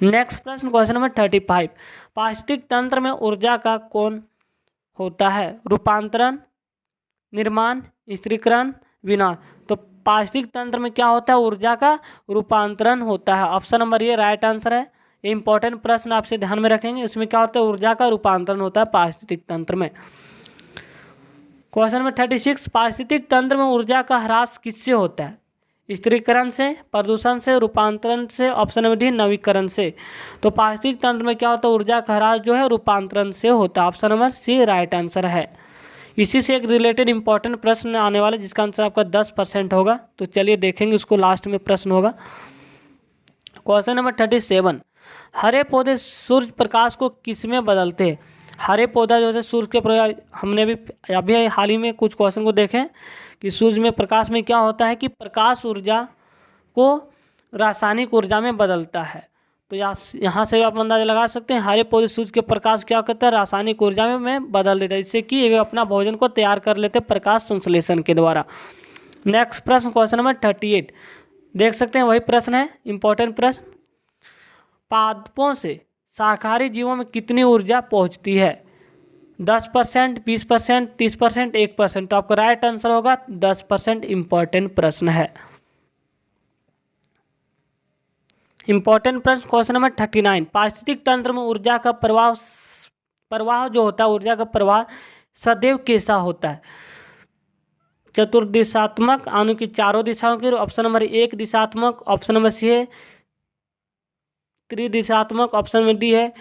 नेक्स्ट प्रश्न क्वेश्चन नंबर 35। पारिस्थितिक तंत्र में ऊर्जा का कौन होता है? रूपांतरण, निर्माण, स्थिरीकरण, विनाश। तो पारिस्थितिक तंत्र में क्या होता है? ऊर्जा का रूपांतरण होता है। ऑप्शन नंबर ये राइट आंसर है। ये इंपॉर्टेंट प्रश्न आपसे ध्यान में रखेंगे। इसमें क्या होता है? ऊर्जा का रूपांतरण होता है पारिस्थितिक तंत्र में। Question number 36। पारिस्थितिक तंत्र में ऊर्जा का ह्रास किससे होता है? स्थिरीकरण से, प्रदूषण से, रूपांतरण से, ऑप्शन नंबर डी नवीकरण से। तो पारिस्थितिक तंत्र में क्या होता है? ऊर्जा का ह्रास जो है रूपांतरण से होता है। Option number C right answer है। इसी से एक रिलेटेड इंपॉर्टेंट प्रश्न आने वाला है जिसका आंसर आपका 10% होगा। तो चलिए देखेंगे उसको, लास्ट में प्रश्न होगा। Question number 37। हरे पौधे सूर्य प्रकाश को किस में बदलते हैं? हरे पौधा जो है सूर्य के प्रकाश, हमने अभी हाल ही में कुछ क्वेश्चन को देखें कि सूर्य में प्रकाश में क्या होता है कि प्रकाश ऊर्जा को रासायनिक ऊर्जा में बदलता है। तो यहाँ से आप अंदाजा लगा सकते हैं हरे पौधे सूर्य के प्रकाश क्या करता है? रासायनिक ऊर्जा में बदल देता है, जिससे कि वे अपना भोजन को तैयार कर लेते हैं प्रकाश संश्लेषण के द्वारा। नेक्स्ट प्रश्न क्वेश्चन नंबर 38 देख सकते हैं, वही प्रश्न है, इंपॉर्टेंट प्रश्न। पादपों से शाकाहारी जीवों में कितनी ऊर्जा पहुंचती है? 10%, 20%, 30%, 1%। तो आपका राइट आंसर होगा 10%। इंपॉर्टेंट प्रश्न है। इंपॉर्टेंट प्रश्न क्वेश्चन नंबर 39। पारिस्थितिक तंत्र में ऊर्जा का प्रवाह जो होता है, ऊर्जा का प्रवाह सदैव कैसा होता है? चतुर्दिशात्मक, यानी कि चारों दिशाओं की। ऑप्शन नंबर 1 दिशात्मक, ऑप्शन नंबर सी है त्रिदिशात्मक, ऑप्शन नंबर डी है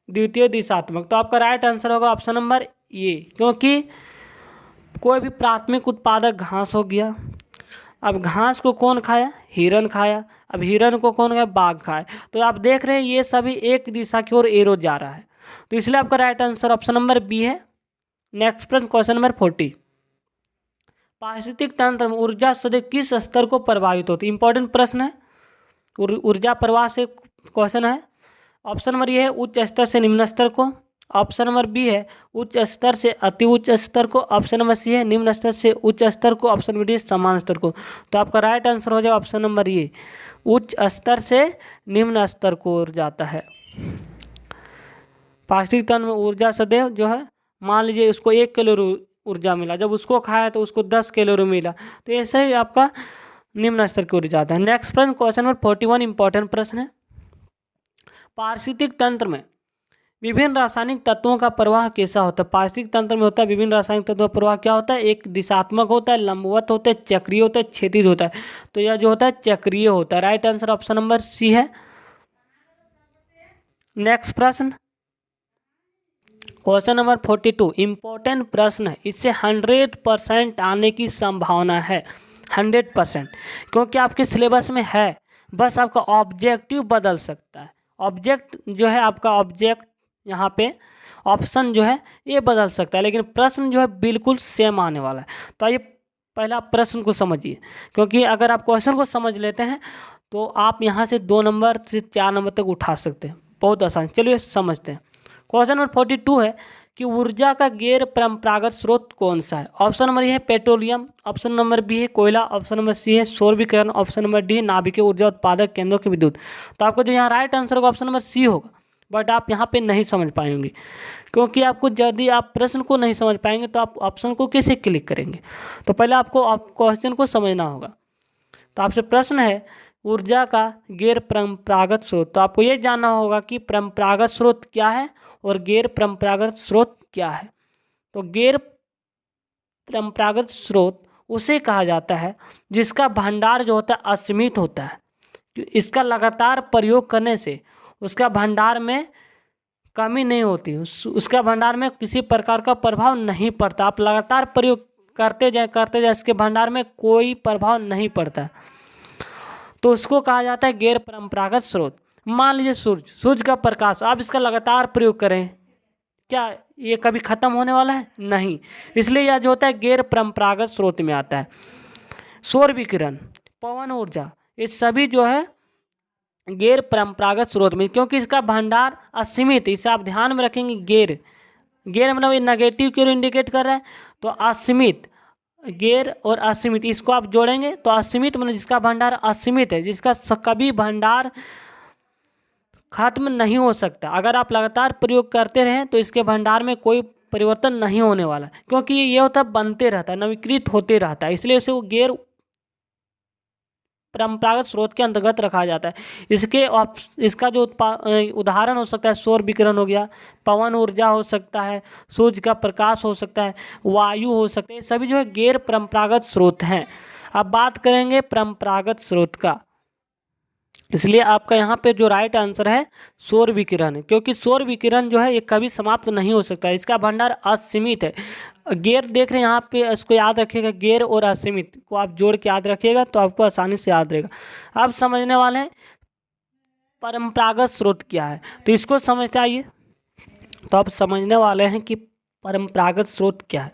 द्वितीय दिशात्मक। तो आपका राइट आंसर होगा ऑप्शन नंबर ए, क्योंकि कोई भी प्राथमिक उत्पादक घास हो गया। अब घास को कौन खाया? हिरन खाया। अब हिरन को कौन खाया? बाघ खाया। तो आप देख रहे हैं ये सभी एक दिशा की ओर एरो जा रहा है, तो इसलिए आपका right answer option number B है। नेक्स्ट प्रश्न क्वेश्चन नंबर 40। पारिस्थितिक तंत्र में ऊर्जा सदैव किस स्तर को प्रभावित होती है? इंपॉर्टेंट प्रश्न है, ऊर्जा प्रवाह से क्वेश्चन है। ऑप्शन नंबर ये है उच्च स्तर से निम्न स्तर को, ऑप्शन नंबर बी है उच्च स्तर से अति उच्च स्तर को, ऑप्शन नंबर सी है निम्न स्तर से उच्च स्तर को, ऑप्शन नंबर डी समान स्तर को। तो आपका राइट आंसर हो जाएगा ऑप्शन नंबर ये, उच्च स्तर से निम्न स्तर को ओर जाता है। पारिस्थितिक तंत्र में ऊर्जा सदैव जो है, मान लीजिए उसको 1 कैलोरी ऊर्जा मिला, जब उसको खाया तो उसको 10 कैलोरी मिला, तो ऐसे ही आपका निम्न स्तर की ओर जाता है। नेक्स्ट प्रश्न क्वेश्चन नंबर 41 इंपॉर्टेंट प्रश्न है। पारिस्थितिक तंत्र में विभिन्न रासायनिक तत्वों का प्रवाह कैसा होता है? पारिस्थितिक तंत्र में होता है विभिन्न रासायनिक तत्वों का प्रवाह क्या होता है? एक दिशात्मक होता है, लंबवत होता है, चक्रीय होता है, क्षैतिज होता है। तो यह जो होता है चक्रीय होता है। Right answer option number C है। नेक्स्ट प्रश्न क्वेश्चन नंबर 42 इंपॉर्टेंट प्रश्न है, इससे 100% आने की संभावना है, 100%, क्योंकि आपके सिलेबस में है, बस आपका ऑब्जेक्टिव बदल सकता है। ऑब्जेक्ट जो है आपका ऑब्जेक्ट यहाँ पे ऑप्शन जो है ये बदल सकता है, लेकिन प्रश्न जो है बिल्कुल सेम आने वाला है। तो आइए पहला प्रश्न को समझिए, क्योंकि अगर आप क्वेश्चन को समझ लेते हैं तो आप यहाँ से 2 नंबर से 4 नंबर तक उठा सकते हैं, बहुत आसान। चलिए समझते हैं। क्वेश्चन नंबर 42 है कि ऊर्जा का गैर परंपरागत स्रोत कौन सा है? ऑप्शन नंबर ए है पेट्रोलियम, ऑप्शन नंबर बी है कोयला, ऑप्शन नंबर सी है सौर विकिरण, ऑप्शन नंबर डी नाभिकीय ऊर्जा उत्पादक केंद्रों की विद्युत। तो आपको जो यहाँ राइट आंसर होगा ऑप्शन नंबर सी होगा, बट आप यहाँ पे नहीं समझ पाएंगे, क्योंकि आपको यदि आप प्रश्न को नहीं समझ पाएंगे तो आप ऑप्शन को कैसे क्लिक करेंगे? तो पहले आपको क्वेश्चन को समझना होगा। तो आपसे प्रश्न है ऊर्जा का गैर परंपरागत स्रोत, तो आपको ये जानना होगा कि परंपरागत स्रोत क्या है और गैर परंपरागत स्रोत क्या है। तो गैर परंपरागत स्रोत उसे कहा जाता है जिसका भंडार जो होता है असीमित होता है, इसका लगातार प्रयोग करने से उसका भंडार में कमी नहीं होती, उसका भंडार में किसी प्रकार का प्रभाव नहीं पड़ता। आप लगातार प्रयोग करते जाए इसके भंडार में कोई प्रभाव नहीं पड़ता, तो उसको कहा जाता है गैर परंपरागत स्रोत। मान लीजिए सूर्य का प्रकाश, आप इसका लगातार प्रयोग करें, क्या ये कभी खत्म होने वाला है? नहीं, इसलिए यह जो होता है गैर परंपरागत स्रोत में आता है। सौर विकिरण, पवन ऊर्जा, ये सभी जो है गैर परंपरागत स्रोत में, क्योंकि इसका भंडार असीमित है। इसे आप ध्यान में रखेंगे। गैर गैर मतलब ये नेगेटिव क्यों इंडिकेट कर रहा है, तो असीमित, गैर और असीमित इसको आप जोड़ेंगे तो असीमित मतलब जिसका भंडार असीमित है, जिसका कभी भंडार खत्म नहीं हो सकता। अगर आप लगातार प्रयोग करते रहें तो इसके भंडार में कोई परिवर्तन नहीं होने वाला, क्योंकि ये होता है बनते रहता है, नवीकृत होते रहता है, इसलिए इसे वो गैर परंपरागत स्रोत के अंतर्गत रखा जाता है। इसका जो उदाहरण हो सकता है, सौर विकिरण हो गया, पवन ऊर्जा हो सकता है, सूर्य का प्रकाश हो सकता है, वायु हो सकता है, सभी जो है गैर परंपरागत स्रोत हैं। अब बात करेंगे परंपरागत स्रोत का, इसलिए आपका यहाँ पे जो राइट आंसर है सौर विकिरण है, क्योंकि सौर विकिरण जो है ये कभी समाप्त नहीं हो सकता, इसका भंडार असीमित है। गैर देख रहे हैं यहाँ पे, इसको याद रखिएगा, गैर और असीमित को आप जोड़ के याद रखिएगा तो आपको आसानी से याद रहेगा। अब समझने वाले हैं परंपरागत स्रोत क्या है, तो इसको समझते आइए। तो आप समझने वाले हैं कि परंपरागत स्रोत क्या है।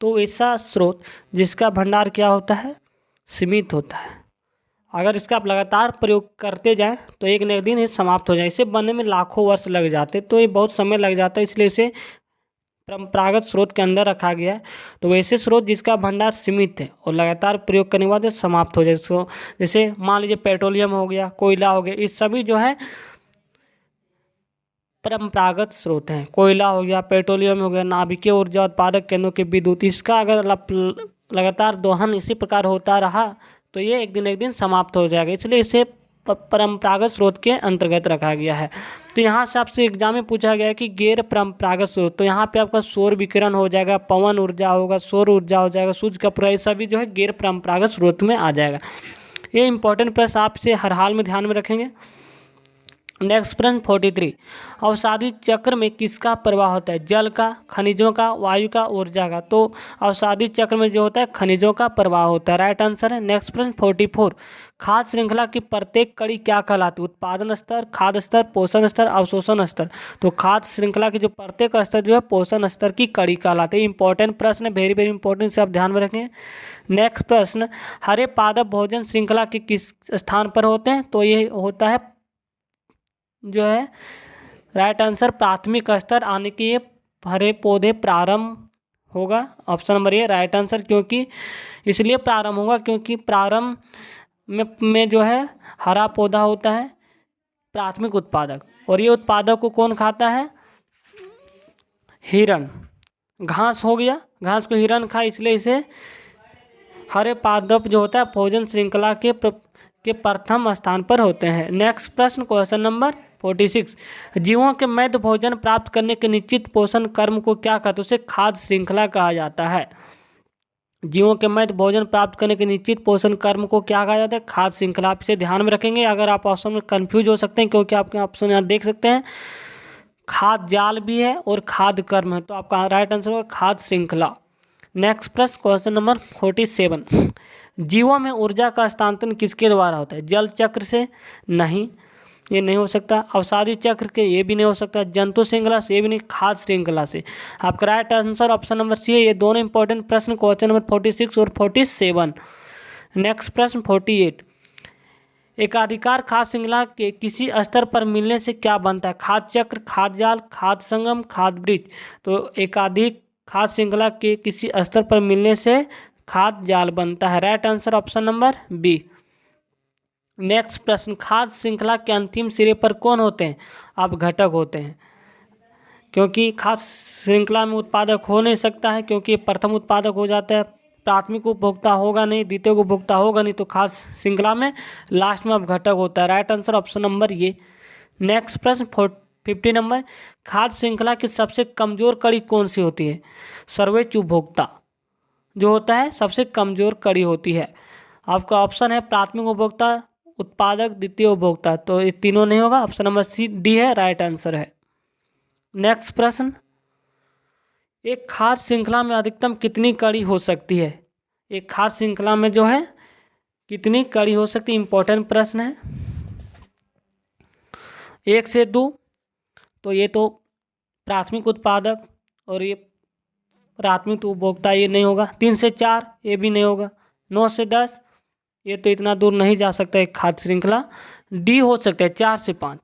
तो ऐसा स्रोत जिसका भंडार क्या होता है, सीमित होता है। अगर इसका आप लगातार प्रयोग करते जाएं तो एक न एक दिन ये समाप्त हो जाए। इसे बनने में लाखों वर्ष लग जाते, तो ये बहुत समय लग जाता है, इसलिए इसे परंपरागत स्रोत के अंदर रखा गया है। तो वैसे स्रोत जिसका भंडार सीमित है और लगातार प्रयोग करने के बाद समाप्त हो जाए, इसको जैसे मान लीजिए पेट्रोलियम हो गया, कोयला हो गया, ये सभी जो है परंपरागत स्रोत हैं। कोयला हो गया, पेट्रोलियम हो गया, नाभिकीय ऊर्जा उत्पादक केंद्रों के विद्युत, इसका अगर लगातार दोहन इसी प्रकार होता रहा तो ये एक दिन समाप्त हो जाएगा, इसलिए इसे परंपरागत स्रोत के अंतर्गत रखा गया है। तो यहाँ से आपसे एग्जाम में पूछा गया है कि गैर परंपरागत स्रोत, तो यहाँ पे आपका सौर विकिरण हो जाएगा, पवन ऊर्जा होगा, सौर ऊर्जा हो जाएगा, सूर्य का प्रकाश, सभी जो है गैर परंपरागत स्रोत में आ जाएगा। ये इंपॉर्टेंट प्रश्न आपसे हर हाल में ध्यान में रखेंगे। नेक्स्ट प्रश्न 43, अवसादी चक्र में किसका प्रवाह होता है, जल का, खनिजों का, वायु का, ऊर्जा का। तो अवसादी चक्र में जो होता है खनिजों का प्रवाह होता है, राइट आंसर है। नेक्स्ट प्रश्न 44, खाद्य श्रृंखला की प्रत्येक कड़ी क्या कहलाती है, उत्पादन स्तर, खाद्य स्तर, पोषण स्तर, अवशोषण स्तर। तो खाद्य श्रृंखला की जो प्रत्येक स्तर जो है पोषण स्तर की कड़ी कहलाते हैं। इंपॉर्टेंट प्रश्न है, वेरी वेरी इंपॉर्टेंट, से आप ध्यान में रखें। नेक्स्ट प्रश्न, हरे पादप भोजन श्रृंखला के किस स्थान पर होते हैं, तो ये होता है जो है राइट आंसर प्राथमिक स्तर आने की ये हरे पौधे प्रारंभ होगा, ऑप्शन नंबर ए राइट आंसर। क्योंकि इसलिए प्रारंभ होगा क्योंकि प्रारंभ में जो है हरा पौधा होता है प्राथमिक उत्पादक, और ये उत्पादक को कौन खाता है, हिरण। घास हो गया, घास को हिरण खाए, इसलिए इसे हरे पादप जो होता है भोजन श्रृंखला के प्रथम स्थान पर होते हैं। नेक्स्ट प्रश्न क्वेश्चन नंबर 46, जीवों के मध्य भोजन प्राप्त करने के निश्चित पोषण क्रम को क्या कहते हैं, उसे खाद्य श्रृंखला कहा जाता है। जीवों के मध्य भोजन प्राप्त करने के निश्चित पोषण क्रम को क्या कहा जाता है, खाद्य श्रृंखला। आप इसे ध्यान में रखेंगे। अगर आप ऑप्शन में कंफ्यूज हो सकते हैं, क्योंकि आपके ऑप्शन यहाँ देख सकते हैं खाद्य जाल भी है और खाद्य कर्म है, तो आपका राइट आंसर होगा खाद्य श्रृंखला। नेक्स्ट प्रश्न क्वेश्चन नंबर 47, जीवों में ऊर्जा का हस्तांतरण किसके द्वारा होता है, जल चक्र से, नहीं ये नहीं हो सकता, अवसादी चक्र के ये भी नहीं हो सकता, जंतु श्रृंखला से ये भी नहीं, खाद्य श्रृंखला से। आपका right answer option number C है। ये दोनों इंपॉर्टेंट प्रश्न क्वेश्चन नंबर 46 और 47। नेक्स्ट प्रश्न 48, एकाधिकार खाद्य श्रृंखला के किसी स्तर पर मिलने से क्या बनता है, खाद्य चक्र, खाद्य जाल, खाद्य संगम, खाद्य वृक्ष। तो एकाधिक खाद्य श्रृंखला के किसी स्तर पर मिलने से खाद्य जाल बनता है, right answer option number B. Next प्रश्न, खाद्य श्रृंखला के अंतिम सिरे पर कौन होते हैं, अब घटक होते हैं, क्योंकि खाद्य श्रृंखला में उत्पादक हो नहीं सकता है, क्योंकि प्रथम उत्पादक हो जाता है, प्राथमिक उपभोक्ता होगा नहीं, द्वितीय उपभोक्ता होगा नहीं, तो खाद्य श्रृंखला में लास्ट में अब घटक होता है, राइट आंसर ऑप्शन नंबर ये। नेक्स्ट प्रश्न 50 नंबर, खाद्य श्रृंखला की सबसे कमजोर कड़ी कौन सी होती है, सर्वोच्च उपभोक्ता जो होता है सबसे कमजोर कड़ी होती है। आपका ऑप्शन है प्राथमिक उपभोक्ता, उत्पादक, द्वितीय उपभोक्ता, तो ये तीनों नहीं होगा, ऑप्शन नंबर सी डी है, राइट आंसर है। नेक्स्ट प्रश्न, एक खाद्य श्रृंखला में अधिकतम कितनी कड़ी हो सकती है, एक खाद्य श्रृंखला में जो है कितनी कड़ी हो सकती है, इंपॉर्टेंट प्रश्न है। 1 से 2, तो ये तो प्राथमिक उत्पादक और ये प्राथमिक उपभोक्ता, ये नहीं होगा। 3 से 4 ये भी नहीं होगा। 9 से 10 ये तो इतना दूर नहीं जा सकता एक खाद्य श्रृंखला। डी हो सकता है 4 से 5,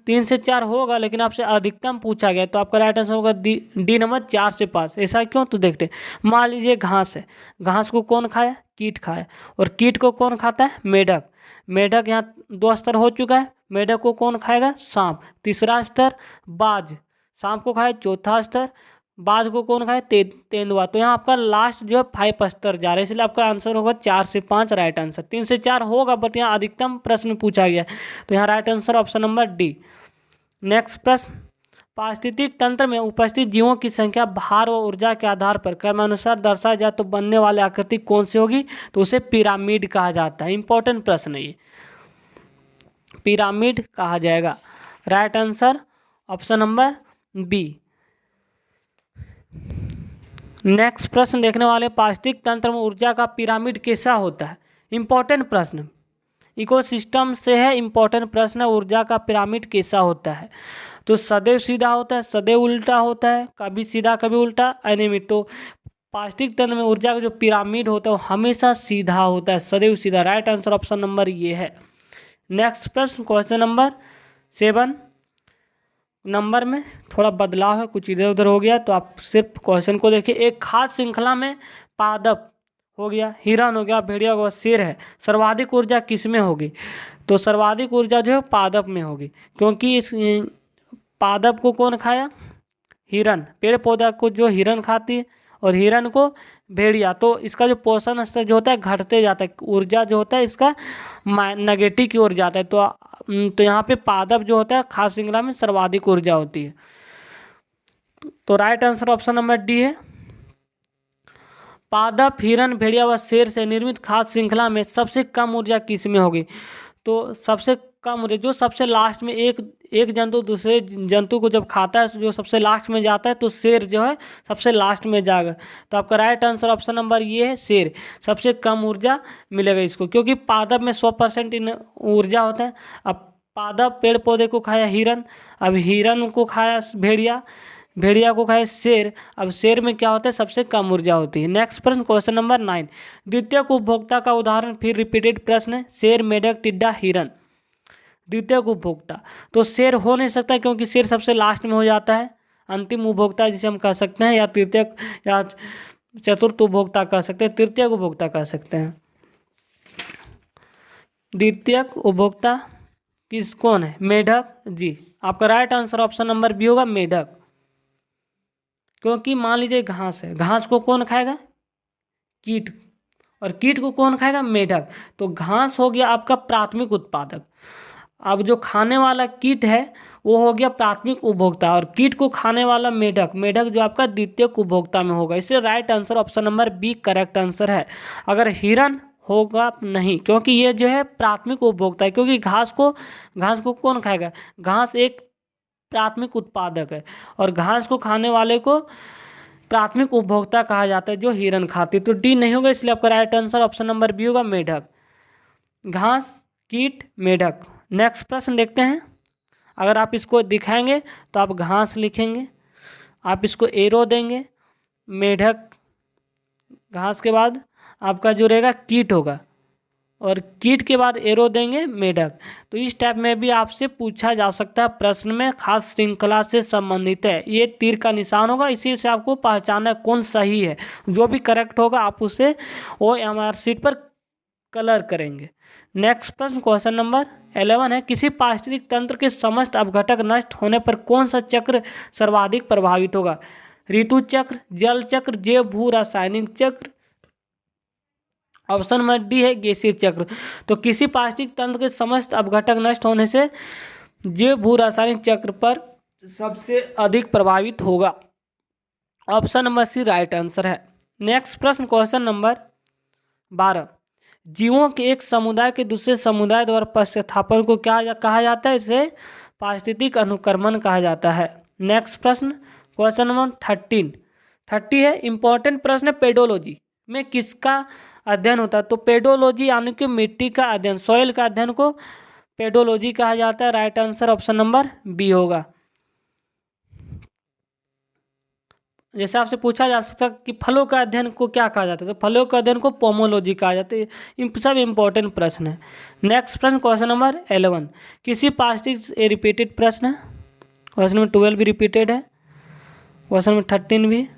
3 से 4 होगा, लेकिन आपसे अधिकतम पूछा गया तो आपका राइट आंसर होगा डी नंबर 4 से 5। ऐसा क्यों, तो देखते हैं। मान लीजिए घास है, घास को कौन खाया, कीट खाया, और कीट को कौन खाता है, मेढक। मेढक यहाँ 2 स्तर हो चुका है। मेढक को कौन खाएगा, सांप। तीसरा स्तर बाज, सांप को खाए। चौथा स्तर बाज को कौन खाए, तेंदुआ। तो यहाँ आपका लास्ट जो है 5 स्तर जा रहा है, इसलिए आपका आंसर होगा 4 से 5 राइट आंसर। 3 से 4 होगा, बट यहाँ अधिकतम प्रश्न पूछा गया, तो यहाँ right answer option number D. Next प्रश्न, पारिस्थितिक तंत्र में उपस्थित जीवों की संख्या भार व ऊर्जा के आधार पर क्रमानुसार दर्शाया जाए तो बनने वाली आकृति कौन सी होगी, तो उसे पिरामिड कहा जाता है। इंपॉर्टेंट प्रश्न है ये, पिरामिड कहा जाएगा। Right answer option number B. Next प्रश्न देखने वाले, पारिस्थितिक तंत्र में ऊर्जा का पिरामिड कैसा होता है। इंपॉर्टेंट प्रश्न, इकोसिस्टम से है, इंपॉर्टेंट प्रश्न है। ऊर्जा का पिरामिड कैसा होता है, तो सदैव सीधा होता है, सदैव उल्टा होता है, कभी सीधा कभी उल्टा, अनियमित। तो पारिस्थितिक तंत्र में ऊर्जा का जो पिरामिड होता है वो हमेशा सीधा होता है, सदैव सीधा। राइट आंसर ऑप्शन नंबर ये है। नेक्स्ट प्रश्न, क्वेश्चन नंबर 7। नंबर में थोड़ा बदलाव है, कुछ इधर उधर हो गया, तो आप सिर्फ क्वेश्चन को देखिए। एक खाद्य श्रृंखला में पादप हो गया, हिरण हो गया, भेड़िया हो गया, शेर है, सर्वाधिक ऊर्जा किस में होगी, तो सर्वाधिक ऊर्जा जो है पादप में होगी, क्योंकि इस पादप को कौन खाया, हिरण। पेड़ पौधा को जो हिरण खाती है, और हिरण को भेड़िया। तो इसका जो पोषण स्तर जो होता है घटते जाता है, ऊर्जा जो होता है इसका नेगेटिव की ओर जाता है। तो यहाँ पे पादप जो होता है खाद्य श्रृंखला में सर्वाधिक ऊर्जा होती है। तो right answer option number D है। पादप, हिरण, भेड़िया व शेर से निर्मित खाद्य श्रृंखला में सबसे कम ऊर्जा किस में होगी, तो सबसे कम ऊर्जा जो सबसे लास्ट में एक जंतु दूसरे जंतु को जब खाता है, जो सबसे लास्ट में जाता है, तो शेर जो है सबसे लास्ट में जाएगा। तो आपका राइट आंसर ऑप्शन नंबर ये है, शेर। सबसे कम ऊर्जा मिलेगा इसको, क्योंकि पादप में 100% ऊर्जा होता है। अब पादप पेड़ पौधे को खाया हिरण, अब हिरण को खाया भेड़िया, भेड़िया को खाए शेर। अब शेर में क्या होता है, सबसे कम ऊर्जा होती है। नेक्स्ट प्रश्न, क्वेश्चन नंबर 9। द्वितीयक उपभोक्ता का उदाहरण, फिर रिपीटेड प्रश्न है। शेर, मेढक, टिड्डा, हिरण। द्वितीयक उपभोक्ता, तो शेर हो नहीं सकता, क्योंकि शेर सबसे लास्ट में हो जाता है। अंतिम उपभोक्ता जिसे हम कह सकते हैं, या तृतीयक या चतुर्थ उपभोक्ता कह सकते हैं, तृतीयक उपभोक्ता कह सकते हैं। द्वितीयक उपभोक्ता किस कौन है, मेढक जी। आपका right answer option number B होगा, मेढक। क्योंकि मान लीजिए घास है, घास को कौन खाएगा, कीट, और कीट को कौन खाएगा, मेढक। तो घास हो गया आपका प्राथमिक उत्पादक। अब जो खाने वाला कीट है वो हो गया प्राथमिक उपभोक्ता, और कीट को खाने वाला मेढक, मेढक जो आपका द्वितीयक उपभोक्ता में होगा। इसलिए right answer option number B correct answer है। अगर हिरण होगा नहीं, क्योंकि ये जो है प्राथमिक उपभोक्ता है, क्योंकि घास को कौन खाएगा, घास एक प्राथमिक उत्पादक है, और घास को खाने वाले को प्राथमिक उपभोक्ता कहा जाता है, जो हिरण खाती। तो डी नहीं होगा, इसलिए आपका right answer option number B होगा, मेढक। घास, कीट, मेढक। नेक्स्ट प्रश्न देखते हैं। अगर आप इसको दिखाएंगे तो आप घास लिखेंगे, आप इसको एरो देंगे, मेढक, घास के बाद आपका जो रहेगा कीट होगा, और कीट के बाद एरो देंगे मेढक। तो इस टाइप में भी आपसे पूछा जा सकता है प्रश्न में, खास श्रृंखला से संबंधित है। ये तीर का निशान होगा, इसी से आपको पहचानना है कौन सही है। जो भी करेक्ट होगा आप उसे वो एमआर शीट पर कलर करेंगे। नेक्स्ट प्रश्न, क्वेश्चन नंबर 11 है। किसी पारिस्थितिक तंत्र के समस्त अपघटक नष्ट होने पर कौन सा चक्र सर्वाधिक प्रभावित होगा, ऋतु चक्र, जल चक्र, जैव भू रासायनिक चक्र। ऑप्शन नंबर डी है, गैसीय चक्र। तो किसी पारिस्थितिक तंत्र के समस्त अपघटक नष्ट होने से जैव भू रासायनिक चक्र पर सबसे अधिक प्रभावित होगा। Option number C right answer है। नेक्स्ट प्रश्न, क्वेश्चन नंबर 12। जीवों के एक समुदाय के दूसरे समुदाय द्वारा प्रतिस्थापन को क्या कहा जाता है, इसे पारिस्थितिक अनुक्रमण कहा जाता है। नेक्स्ट प्रश्न, क्वेश्चन नंबर 30 है, इंपॉर्टेंट प्रश्न है। पेडोलॉजी में किसका अध्ययन होता है, तो पेडोलॉजी यानी कि मिट्टी का अध्ययन, सॉइल का अध्ययन को पेडोलॉजी कहा जाता है। Right answer option number B होगा। जैसे आपसे पूछा जा सकता है कि फलों का अध्ययन को क्या कहा जाता है, तो फलों का अध्ययन को पोमोलॉजी कहा जाता है। सब इंपॉर्टेंट प्रश्न है। नेक्स्ट प्रश्न क्वेश्चन नंबर 11, किसी पास्ट ए रिपीटेड प्रश्न है। क्वेश्चन नंबर 12 भी रिपीटेड है, क्वेश्चन नंबर 13 भी।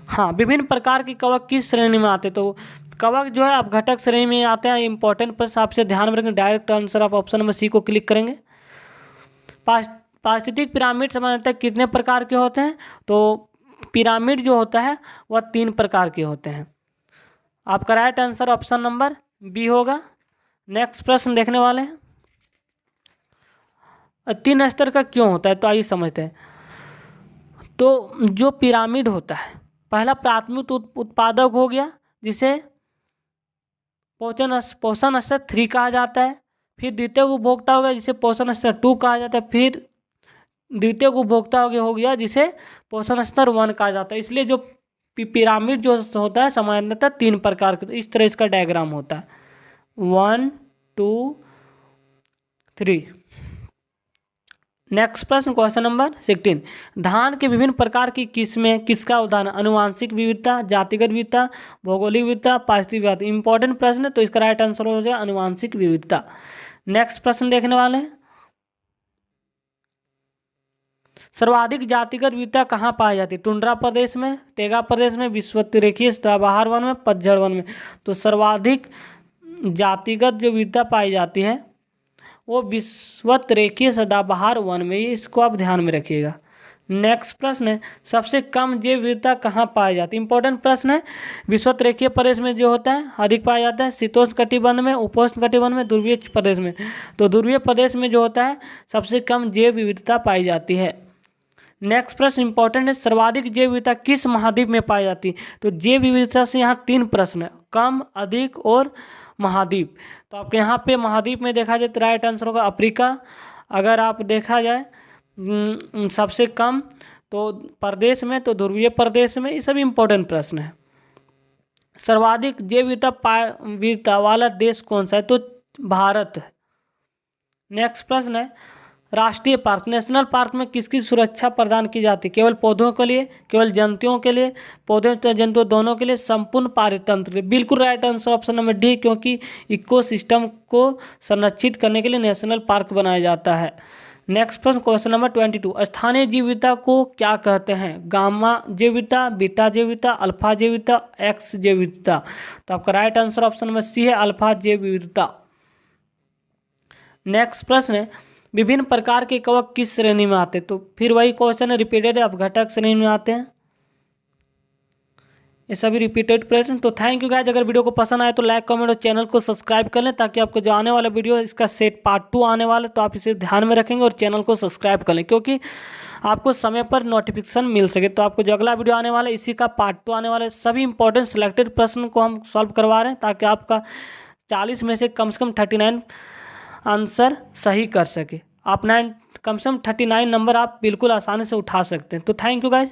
हाँ, विभिन्न प्रकार के कवक किस श्रेणी में आते हैं, तो कवक जो है अपघटक श्रेणी में आते हैं। इंपॉर्टेंट प्रश्न आपसे ध्यान में रखेंगे। डायरेक्ट आंसर आप ऑप्शन नंबर सी को क्लिक करेंगे। पारिस्थितिक पिरामिड सामान्यतः कितने प्रकार के होते हैं, तो पिरामिड जो होता है वह 3 प्रकार के होते हैं। आपका right answer option number B होगा। नेक्स्ट प्रश्न देखने वाले हैं, 3 स्तर का क्यों होता है, तो आइए समझते हैं। तो जो पिरामिड होता है, पहला प्राथमिक उत्पादक हो गया जिसे पोषण स्तर 3 कहा जाता है। फिर द्वितीय उपभोक्ता हो गया जिसे पोषण स्तर 2 कहा जाता है। फिर द्वितीय उपभोक्ता हो गया जिसे पोषण स्तर 1 कहा जाता है। इसलिए जो पिरामिड जो होता है सामान्यतः 3 प्रकार के, इस तरह इसका डायग्राम होता है 1 2 3। नेक्स्ट प्रश्न क्वेश्चन नंबर 16, धान के विभिन्न प्रकार की किस्में किसका उदाहरण। अनुवांशिक विविधता, जातिगत विविधता, भौगोलिक विविधता, पारिस्थितिक विविधता। इंपॉर्टेंट प्रश्न है, तो इसका राइट आंसर हो जाएगा अनुवांशिक विविधता। नेक्स्ट प्रश्न देखने वाले हैं, सर्वाधिक जातिगत विविधता कहाँ पाई जाती है। टुंड्रा प्रदेश में, टेगा प्रदेश में, विषुवतरेखीय सदाबहार वन में, पतझड़ वन में। तो सर्वाधिक जातिगत जो विविधता पाई जाती है वो विषुवतरेखीय सदाबहार वन में, इसको आप ध्यान में रखिएगा। नेक्स्ट प्रश्न है, सबसे कम जैव विविधता कहाँ पाई जाती है। इंपॉर्टेंट प्रश्न है। विषुवतरेखीय प्रदेश में जो होता है अधिक पाया जाता है, शीतोष्ण कटिबंध में, उपोष्ण कटिबंध में, ध्रुवीय प्रदेश में। तो ध्रुवीय प्रदेश में जो होता है सबसे कम जैव विविधता पाई जाती है। नेक्स्ट प्रश्न इंपॉर्टेंट है, सर्वाधिक जैव विविधता किस महाद्वीप में पाई जाती है। तो जैव विविधता से यहाँ 3 प्रश्न है, कम, अधिक और महाद्वीप। तो आपके यहाँ पे महाद्वीप में देखा जाए तो राइट आंसर होगा अफ्रीका। अगर आप देखा जाए सबसे कम तो प्रदेश में, तो ध्रुवीय प्रदेश में। ये सब इंपॉर्टेंट प्रश्न है। सर्वाधिक जैव विविधता वाला देश कौन सा है, तो भारत है। नेक्स्ट प्रश्न है, राष्ट्रीय पार्क, नेशनल पार्क में किसकी सुरक्षा प्रदान की जाती है। केवल पौधों के लिए, केवल जंतुओं के लिए, पौधे तथा जंतु दोनों के लिए, संपूर्ण पारितंत्र। बिल्कुल right answer option number D, क्योंकि इकोसिस्टम को संरक्षित करने के लिए नेशनल पार्क बनाया जाता है। नेक्स्ट प्रश्न क्वेश्चन नंबर 22, स्थानीय जैव विविधता को क्या कहते हैं। गामा जैव विविधता, बीटा जैव विविधता, अल्फा जैव विविधता, एक्स जैव विविधता। तो आपका right answer option number C है, अल्फा जैव विविधता। नेक्स्ट प्रश्न है, विभिन्न प्रकार के कवक किस श्रेणी में आते हैं। तो फिर वही क्वेश्चन है, रिपीटेड है, अपघटक श्रेणी में आते हैं। ये सभी रिपीटेड प्रश्न। तो थैंक यू गाइस, अगर वीडियो को पसंद आए तो लाइक, कमेंट और चैनल को सब्सक्राइब कर लें, ताकि आपको जो आने वाला वीडियो इसका सेट पार्ट 2 आने वाला है तो आप इसे ध्यान में रखेंगे और चैनल को सब्सक्राइब कर लें, क्योंकि आपको समय पर नोटिफिकेशन मिल सके। तो आपको जो अगला वीडियो आने वाला है इसी का पार्ट 2 आने वाला है। सभी इंपॉर्टेंट सिलेक्टेड प्रश्न को हम सॉल्व करवा रहे हैं, ताकि आपका 40 में से कम 39 आंसर सही कर सके। आप कम से कम 39 नंबर आप बिल्कुल आसानी से उठा सकते हैं। तो थैंक यू गाइज।